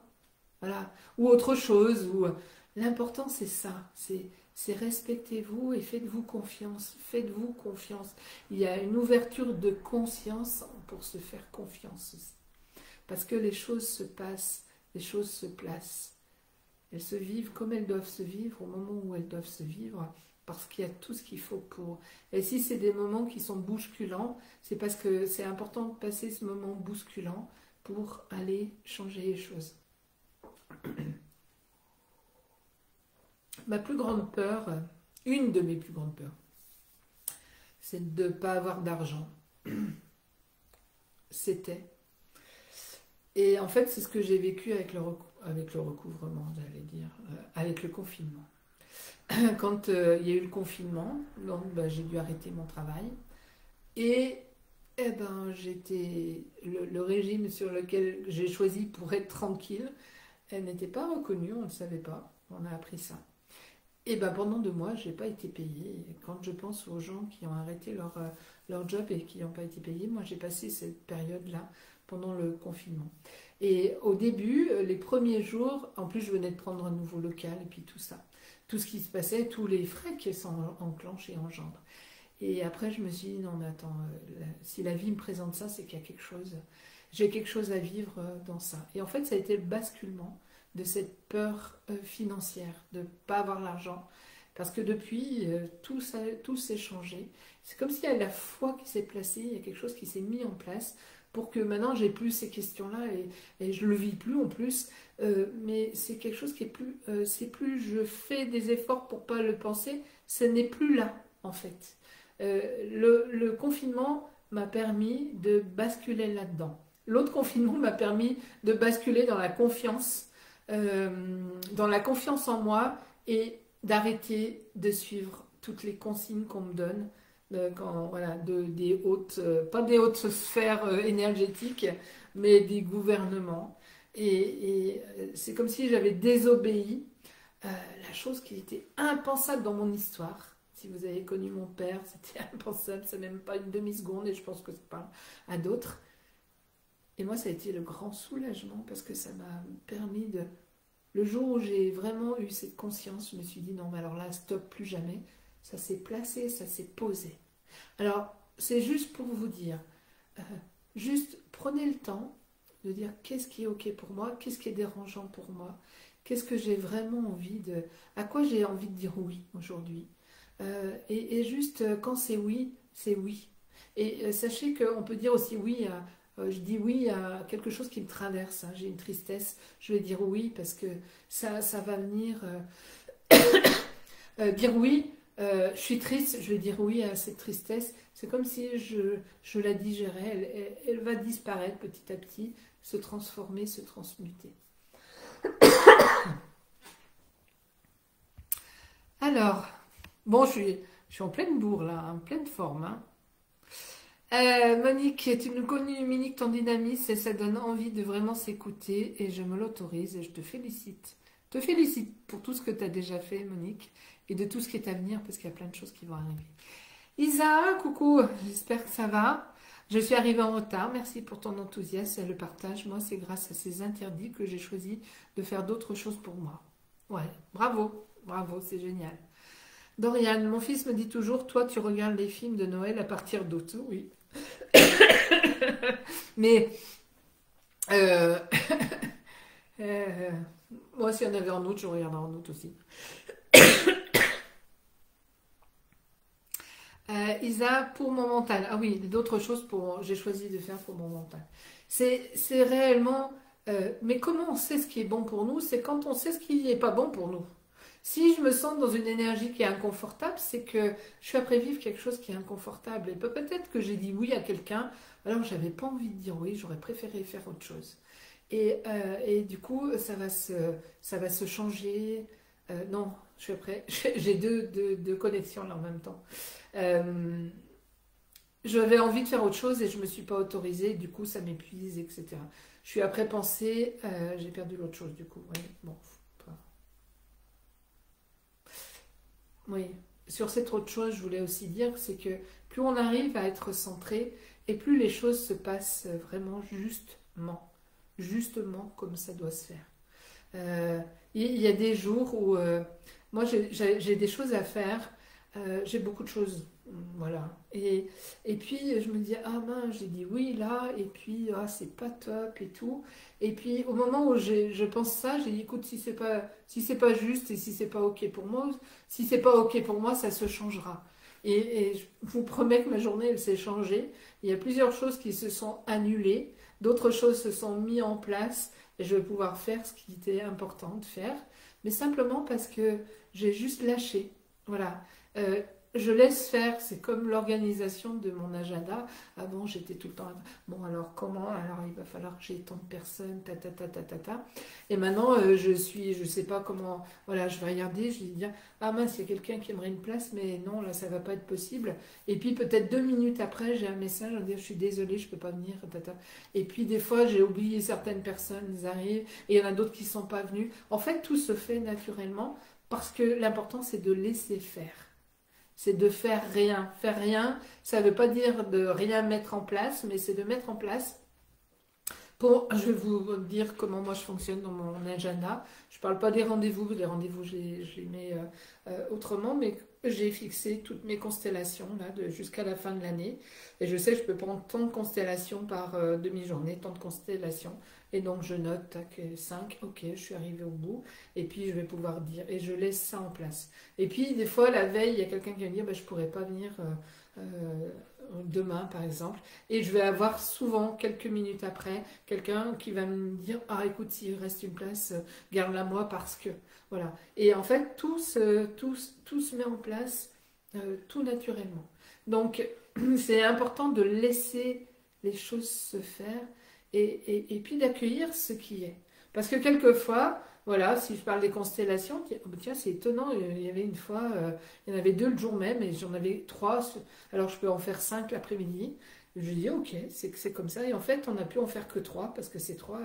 Voilà. Ou autre chose, ou l'important c'est ça, c'est respectez-vous et faites-vous confiance, faites-vous confiance. Il y a une ouverture de conscience pour se faire confiance aussi. Parce que les choses se passent, les choses se placent. Elles se vivent comme elles doivent se vivre au moment où elles doivent se vivre, parce qu'il y a tout ce qu'il faut pour. Et si c'est des moments qui sont bousculants, c'est parce que c'est important de passer ce moment bousculant pour aller changer les choses. Ma plus grande peur, une de mes plus grandes peurs, c'est de ne pas avoir d'argent. C'était. Et en fait, c'est ce que j'ai vécu avec le recouvrement, j'allais dire, avec le confinement. quand il y a eu le confinement. Donc bah, j'ai dû arrêter mon travail. Et eh ben, le régime sur lequel j'ai choisi pour être tranquille, elle n'était pas reconnue, on ne le savait pas. On a appris ça. Et ben pendant 2 mois, j'ai pas été payée. Et quand je pense aux gens qui ont arrêté leur job et qui n'ont pas été payés, moi j'ai passé cette période-là pendant le confinement. Et au début, les premiers jours, en plus je venais de prendre un nouveau local et puis tout ça. Tout ce qui se passait, tous les frais qui s'enclenchent et engendrent. Et après, je me suis dit, non, mais attends, si la vie me présente ça, c'est qu'il y a quelque chose, j'ai quelque chose à vivre dans ça. Et en fait, ça a été le basculement de cette peur financière, de ne pas avoir l'argent. Parce que depuis, tout s'est changé. C'est comme s'il y a la foi qui s'est placée, il y a quelque chose qui s'est mis en place pour que maintenant, j'ai plus ces questions-là et je ne le vis plus en plus. Mais c'est quelque chose qui est plus, c'est plus je fais des efforts pour pas le penser, ce n'est plus là, en fait. Le confinement m'a permis de basculer là-dedans. L'autre confinement m'a permis de basculer dans la confiance en moi et d'arrêter de suivre toutes les consignes qu'on me donne, voilà, des hautes, pas des hautes sphères énergétiques, mais des gouvernements. C'est comme si j'avais désobéi la chose qui était impensable dans mon histoire. Si vous avez connu mon père, c'était impensable, c'est même pas une demi-seconde et je pense que c'est pas à d'autres. Et moi, ça a été le grand soulagement parce que ça m'a permis de... Le jour où j'ai vraiment eu cette conscience, je me suis dit non, mais alors là, stop, plus jamais. Ça s'est placé, ça s'est posé. Alors, c'est juste pour vous dire, euh, juste prenez le temps de dire qu'est-ce qui est OK pour moi, qu'est-ce qui est dérangeant pour moi, qu'est-ce que j'ai vraiment envie de... À quoi j'ai envie de dire oui aujourd'hui. Et juste, quand c'est oui, c'est oui. Et sachez qu'on peut dire aussi oui à... je dis oui à quelque chose qui me traverse. Hein. J'ai une tristesse, je vais dire oui parce que ça va venir. Dire oui, je suis triste, je vais dire oui à cette tristesse. C'est comme si je la digérais. Elle va disparaître petit à petit, se transformer, se transmuter. Alors, bon, je suis en pleine bourre là, en pleine forme. Hein. Monique, tu nous communiques ton dynamisme et ça donne envie de vraiment s'écouter et je me l'autorise et je te félicite. Je te félicite pour tout ce que tu as déjà fait, Monique, et de tout ce qui est à venir parce qu'il y a plein de choses qui vont arriver. Isa, coucou, j'espère que ça va. Je suis arrivée en retard, merci pour ton enthousiasme et le partage. Moi, c'est grâce à ces interdits que j'ai choisi de faire d'autres choses pour moi. Ouais, bravo, bravo, c'est génial. Dorian, mon fils me dit toujours, toi, tu regardes les films de Noël à partir d'août. Oui. Mais euh, euh, moi, s'il y en avait en août, je regarderais en août aussi. Isa, pour mon mental. Ah oui, d'autres choses j'ai choisi de faire pour mon mental. C'est réellement. Mais comment on sait ce qui est bon pour nous? C'est quand on sait ce qui n'est pas bon pour nous. Si je me sens dans une énergie qui est inconfortable, c'est que je suis après vivre quelque chose qui est inconfortable. Et peut-être que j'ai dit oui à quelqu'un, alors j'avais pas envie de dire oui, j'aurais préféré faire autre chose. Et du coup, ça va se changer. Non, je suis après. J'ai deux connexions là en même temps. Euh, J'avais envie de faire autre chose et je ne me suis pas autorisée, du coup ça m'épuise, etc. Je suis après pensée, j'ai perdu l'autre chose du coup. Oui, bon, oui. Sur cette autre chose, je voulais aussi dire, c'est que plus on arrive à être centré et plus les choses se passent vraiment justement comme ça doit se faire. Il y a des jours où moi j'ai des choses à faire, j'ai beaucoup de choses, voilà. Et puis je me dis, ah mince, j'ai dit oui là, et puis ah, c'est pas top et tout. Et puis au moment où je pense ça, j'ai dit, écoute, si c'est pas juste et si c'est pas ok pour moi, si c'est pas ok pour moi, ça se changera. Et je vous promets que ma journée, elle s'est changée. Il y a plusieurs choses qui se sont annulées, d'autres choses se sont mises en place et je vais pouvoir faire ce qui était important de faire, mais simplement parce que j'ai juste lâché. Voilà. je laisse faire, c'est comme l'organisation de mon agenda. Avant, j'étais tout le temps, bon alors comment? Alors il va falloir que j'ai tant de personnes, ta ta ta ta ta ta. Et maintenant, je sais pas comment, voilà, je vais regarder, je vais dire, ah mince, il y a quelqu'un qui aimerait une place, mais non, là, ça va pas être possible. Et puis peut-être 2 minutes après, j'ai un message, on dit, je suis désolée, je peux pas venir, ta, ta. Et puis des fois, j'ai oublié certaines personnes, elles arrivent, et il y en a d'autres qui sont pas venues. En fait, tout se fait naturellement, parce que l'important, c'est de laisser faire. C'est de faire rien. Faire rien, ça ne veut pas dire de rien mettre en place, mais c'est de mettre en place. Je vais vous dire comment moi je fonctionne dans mon agenda. Je ne parle pas des rendez-vous, je les mets autrement, mais j'ai fixé toutes mes constellations là, jusqu'à la fin de l'année. Et je sais que je peux prendre tant de constellations par demi-journée, tant de constellations. Et donc je note, tac, 5, ok, je suis arrivée au bout. Et puis je vais pouvoir dire, et je laisse ça en place. Et puis des fois, la veille, il y a quelqu'un qui va me dire, bah, je ne pourrais pas venir demain par exemple. Et je vais avoir souvent, quelques minutes après, quelqu'un qui va me dire, ah écoute, s'il reste une place, garde-la moi parce que... Voilà. Et en fait, tout se met en place tout naturellement. Donc, c'est important de laisser les choses se faire et puis d'accueillir ce qui est. Parce que quelquefois, voilà, si je parle des constellations, tiens, c'est étonnant, il y avait une fois, il y en avait 2 le jour même et j'en avais 3, alors je peux en faire 5 l'après-midi. Je dis ok, c'est comme ça. Et en fait, on n'a pu en faire que 3 parce que ces 3,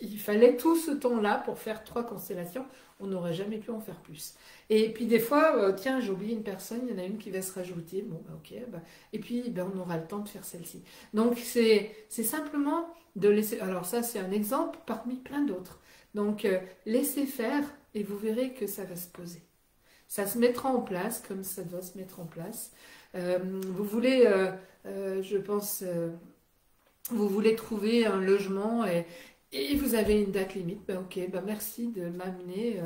il fallait tout ce temps-là pour faire 3 constellations. On n'aurait jamais pu en faire plus. Et puis des fois, tiens, j'ai oublié une personne, il y en a une qui va se rajouter. Bon, bah, ok, bah, et puis on aura le temps de faire celle-ci. Donc c'est simplement de laisser. Alors ça, c'est un exemple parmi plein d'autres. Donc laissez faire et vous verrez que ça va se poser. Ça se mettra en place comme ça doit se mettre en place. Vous voulez, je pense, vous voulez trouver un logement et vous avez une date limite. Ben ok, ben merci de m'amener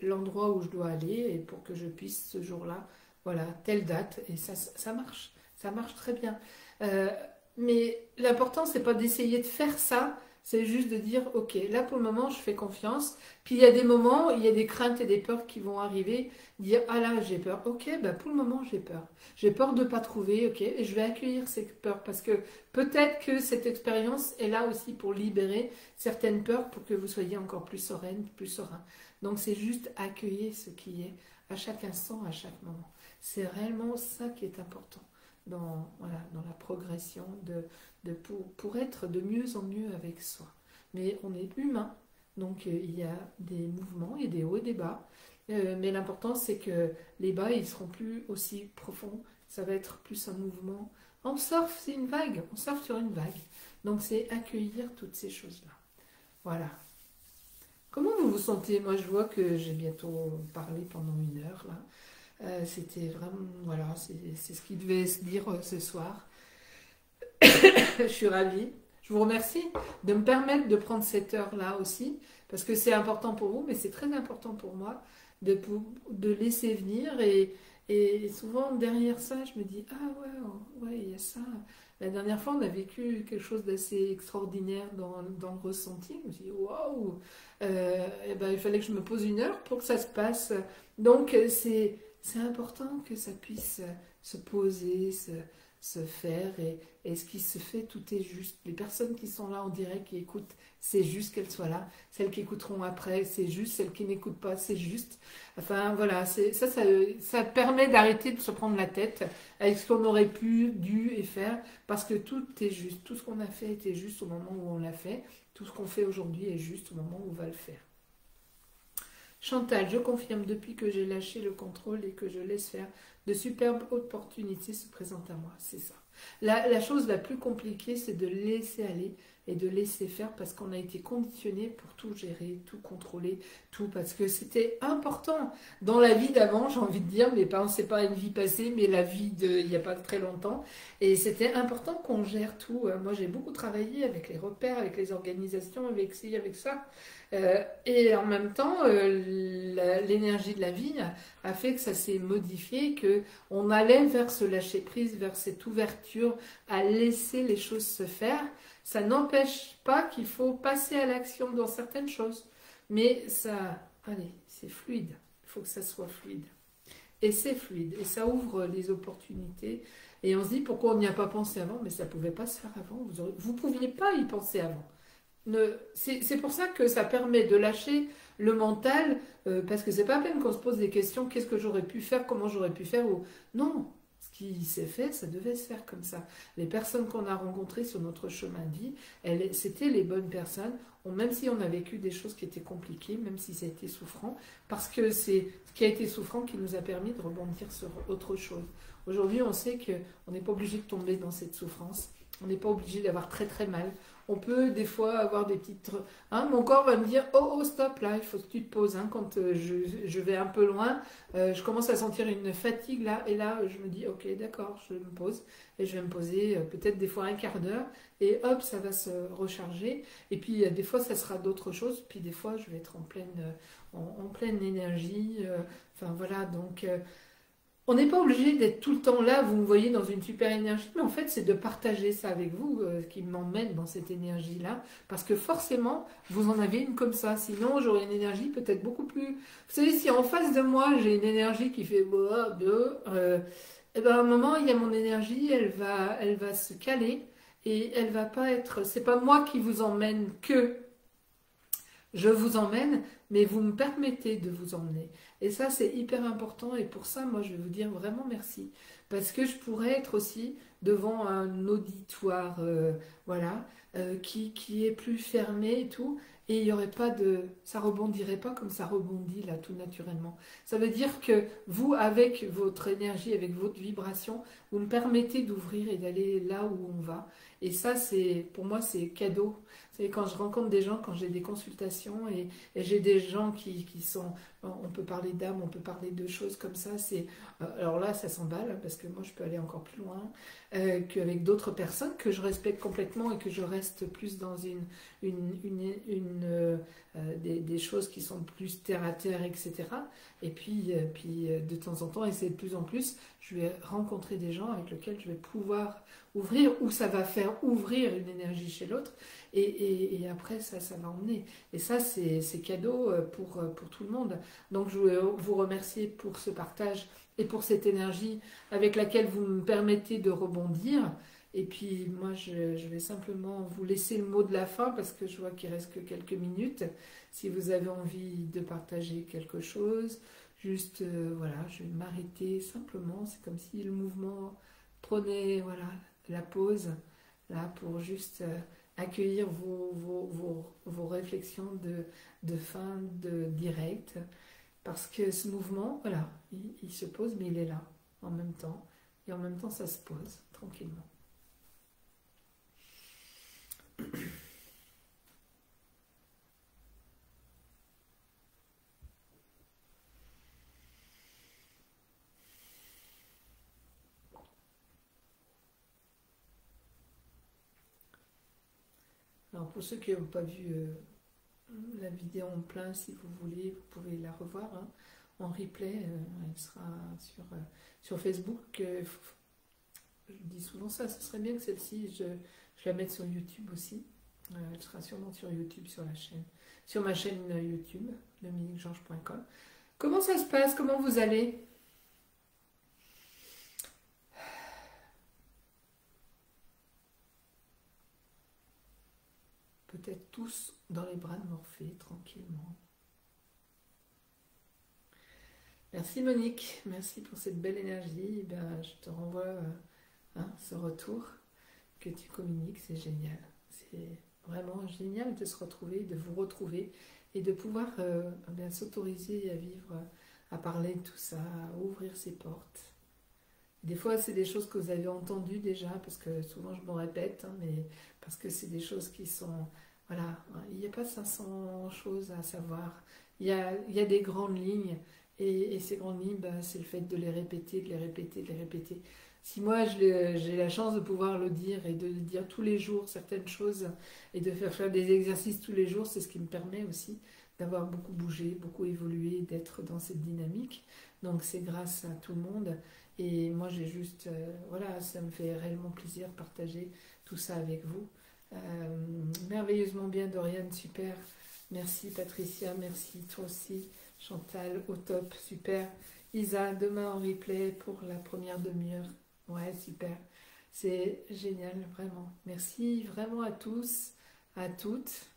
l'endroit où je dois aller et pour que je puisse ce jour-là, voilà, telle date. Et ça marche très bien. Euh, mais l'important, c'est pas d'essayer de faire ça. C'est juste de dire, ok, là pour le moment, je fais confiance. Puis il y a des moments, il y a des craintes et des peurs qui vont arriver. Dire, ah là, j'ai peur. Ok, ben pour le moment, j'ai peur. J'ai peur de ne pas trouver, ok, et je vais accueillir ces peurs parce que peut-être que cette expérience est là aussi pour libérer certaines peurs pour que vous soyez encore plus sereine, plus serein. Donc c'est juste accueillir ce qui est à chaque instant, à chaque moment. C'est réellement ça qui est important voilà, dans la progression pour être de mieux en mieux avec soi. Mais on est humain, donc il y a des mouvements, il y a des hauts et des bas. Mais l'important, c'est que les bas, ils seront plus aussi profonds. Ça va être plus un mouvement. On surfe, c'est une vague. On surfe sur une vague. Donc, c'est accueillir toutes ces choses-là. Voilà. Comment vous vous sentez? Moi, je vois que j'ai bientôt parlé pendant 1 heure, là. C'était vraiment... Voilà, c'est ce qui devait se dire ce soir. Je suis ravie. Je vous remercie de me permettre de prendre cette heure-là aussi, parce que c'est important pour vous, mais c'est très important pour moi de laisser venir. Et souvent, derrière ça, je me dis, ah ouais, oh, ouais, il y a ça. La dernière fois, on a vécu quelque chose d'assez extraordinaire dans le ressenti. Je me suis dit, waouh, eh ben, il fallait que je me pose 1 heure pour que ça se passe. Donc, c'est important que ça puisse se poser, se faire et ce qui se fait, tout est juste. Les personnes qui sont là en direct, qui écoutent, c'est juste qu'elles soient là. Celles qui écouteront après, c'est juste. Celles qui n'écoutent pas, c'est juste. Enfin, voilà, ça permet d'arrêter de se prendre la tête avec ce qu'on aurait pu, dû et faire, parce que tout est juste. Tout ce qu'on a fait était juste au moment où on l'a fait. Tout ce qu'on fait aujourd'hui est juste au moment où on va le faire. Chantal, je confirme, depuis que j'ai lâché le contrôle et que je laisse faire, de superbes opportunités se présentent à moi. C'est ça. La chose la plus compliquée, c'est de laisser aller et de laisser faire parce qu'on a été conditionné pour tout gérer, tout contrôler, tout parce que c'était important. Dans la vie d'avant, j'ai envie de dire, mes parents, c'est pas une vie passée, mais la vie il n'y a pas très longtemps. Et c'était important qu'on gère tout. Moi, j'ai beaucoup travaillé avec les repères, avec les organisations, avec ci, avec ça. Et en même temps, l'énergie de la vie a fait que ça s'est modifié, que on allait vers ce lâcher prise, vers cette ouverture à laisser les choses se faire. Ça n'empêche pas qu'il faut passer à l'action dans certaines choses, mais ça, allez, c'est fluide. Il faut que ça soit fluide. et c'est fluide, et ça ouvre les opportunités. Et on se dit pourquoi on n'y a pas pensé avant, mais ça ne pouvait pas se faire avant. Vous ne pouviez pas y penser avant. C'est pour ça que ça permet de lâcher le mental, parce que c'est pas à peine qu'on se pose des questions, qu'est-ce que j'aurais pu faire, comment j'aurais pu faire, ou non, ce qui s'est fait, ça devait se faire comme ça. Les personnes qu'on a rencontrées sur notre chemin de vie, c'était les bonnes personnes, même si on a vécu des choses qui étaient compliquées, même si ça a été souffrant, parce que c'est ce qui a été souffrant qui nous a permis de rebondir sur autre chose. Aujourd'hui, on sait qu'on n'est pas obligé de tomber dans cette souffrance, on n'est pas obligé d'avoir très très mal. On peut des fois avoir des petites... Hein, mon corps va me dire, oh, oh, stop, là, il faut que tu te poses. Hein, quand je vais un peu loin, je commence à sentir une fatigue là. Et là, je me dis, ok, d'accord, je me pose. Et je vais me poser peut-être des fois un quart d'heure. Et hop, ça va se recharger. Et puis, des fois, ça sera d'autres choses. Puis, des fois, je vais être en pleine énergie. Enfin, voilà, donc... on n'est pas obligé d'être tout le temps là, vous me voyez dans une super énergie, mais en fait c'est de partager ça avec vous qui m'emmène dans cette énergie-là, parce que forcément vous en avez une comme ça, sinon j'aurais une énergie peut-être beaucoup plus... Vous savez, si en face de moi j'ai une énergie qui fait... et ben à un moment il y a mon énergie, elle va se caler, et elle va pas être... C'est pas moi qui vous emmène que... Je vous emmène, mais vous me permettez de vous emmener. Et ça, c'est hyper important. Et pour ça, moi, je vais vous dire vraiment merci. Parce que je pourrais être aussi devant un auditoire, voilà, qui est plus fermé et tout. Et il y aurait pas de... Ça rebondirait pas comme ça rebondit là, tout naturellement. Ça veut dire que vous, avec votre énergie, avec votre vibration, vous me permettez d'ouvrir et d'aller là où on va. Et ça, pour moi, c'est cadeau. C'est quand je rencontre des gens, quand j'ai des consultations et j'ai des gens qui sont, on peut parler d'âme, on peut parler de choses comme ça. Alors là, ça s'emballe hein, parce que moi, je peux aller encore plus loin qu'avec d'autres personnes que je respecte complètement et que je reste plus dans des choses qui sont plus terre à terre, etc. Et puis de temps en temps, et c'est de plus en plus, je vais rencontrer des gens avec lesquels je vais pouvoir ouvrir, ou ça va faire ouvrir une énergie chez l'autre. Et après, ça va emmener. Et ça, c'est cadeau pour tout le monde. Donc, je veux vous remercier pour ce partage et pour cette énergie avec laquelle vous me permettez de rebondir. Et puis, moi, je vais simplement vous laisser le mot de la fin parce que je vois qu'il reste que quelques minutes. Si vous avez envie de partager quelque chose, juste, voilà, je vais m'arrêter simplement. C'est comme si le mouvement prenait, voilà, la pause, là, pour juste... accueillir vos réflexions de fin de direct, parce que ce mouvement, voilà, il se pose, mais il est là en même temps, et en même temps ça se pose tranquillement. Alors pour ceux qui n'ont pas vu la vidéo en plein, si vous voulez, vous pouvez la revoir hein, en replay, elle sera sur Facebook. Je dis souvent ça, ce serait bien que celle-ci, je la mette sur YouTube aussi. Elle sera sûrement sur YouTube, sur ma chaîne YouTube, dominiquegeorges.com. Comment ça se passe? Comment vous allez? Peut-être tous dans les bras de Morphée, tranquillement. Merci Monique, merci pour cette belle énergie. Ben, je te renvoie hein, ce retour que tu communiques, c'est génial. C'est vraiment génial de se retrouver, de vous retrouver et de pouvoir bien s'autoriser à vivre, à parler de tout ça, à ouvrir ses portes. Des fois, c'est des choses que vous avez entendues déjà, parce que souvent je me répète, hein, mais parce que c'est des choses qui sont... Voilà, il n'y a pas 500 choses à savoir. Il y a des grandes lignes, et ces grandes lignes, ben, c'est le fait de les répéter, de les répéter, de les répéter. Si moi j'ai la chance de pouvoir le dire et de le dire tous les jours certaines choses et de faire des exercices tous les jours, c'est ce qui me permet aussi d'avoir beaucoup bougé, beaucoup évolué, d'être dans cette dynamique. Donc c'est grâce à tout le monde. Et moi j'ai juste, voilà, ça me fait réellement plaisir de partager tout ça avec vous. Merveilleusement bien Doriane, super. Merci Patricia, merci toi aussi. Chantal, au top, super. Isa, demain en replay pour la première demi-heure. Ouais, super. C'est génial, vraiment. Merci vraiment à tous, à toutes.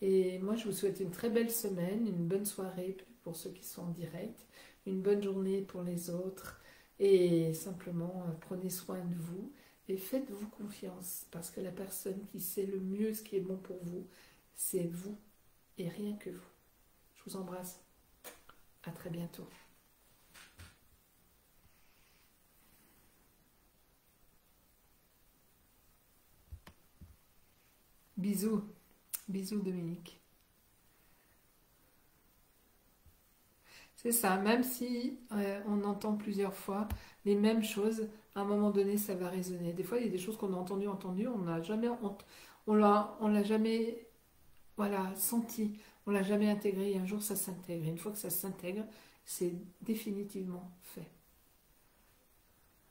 Et moi, je vous souhaite une très belle semaine, une bonne soirée pour ceux qui sont en direct, une bonne journée pour les autres. Et simplement, prenez soin de vous et faites-vous confiance parce que la personne qui sait le mieux ce qui est bon pour vous, c'est vous et rien que vous. Je vous embrasse. À très bientôt. Bisous. Bisous Dominique. C'est ça, même si on entend plusieurs fois les mêmes choses, à un moment donné, ça va résonner. Des fois, il y a des choses qu'on a entendues, on n'a jamais, on l'a jamais, voilà, senti, on l'a jamais intégré. Et un jour, ça s'intègre. Une fois que ça s'intègre, c'est définitivement fait.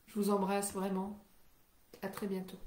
Je vous embrasse vraiment. À très bientôt.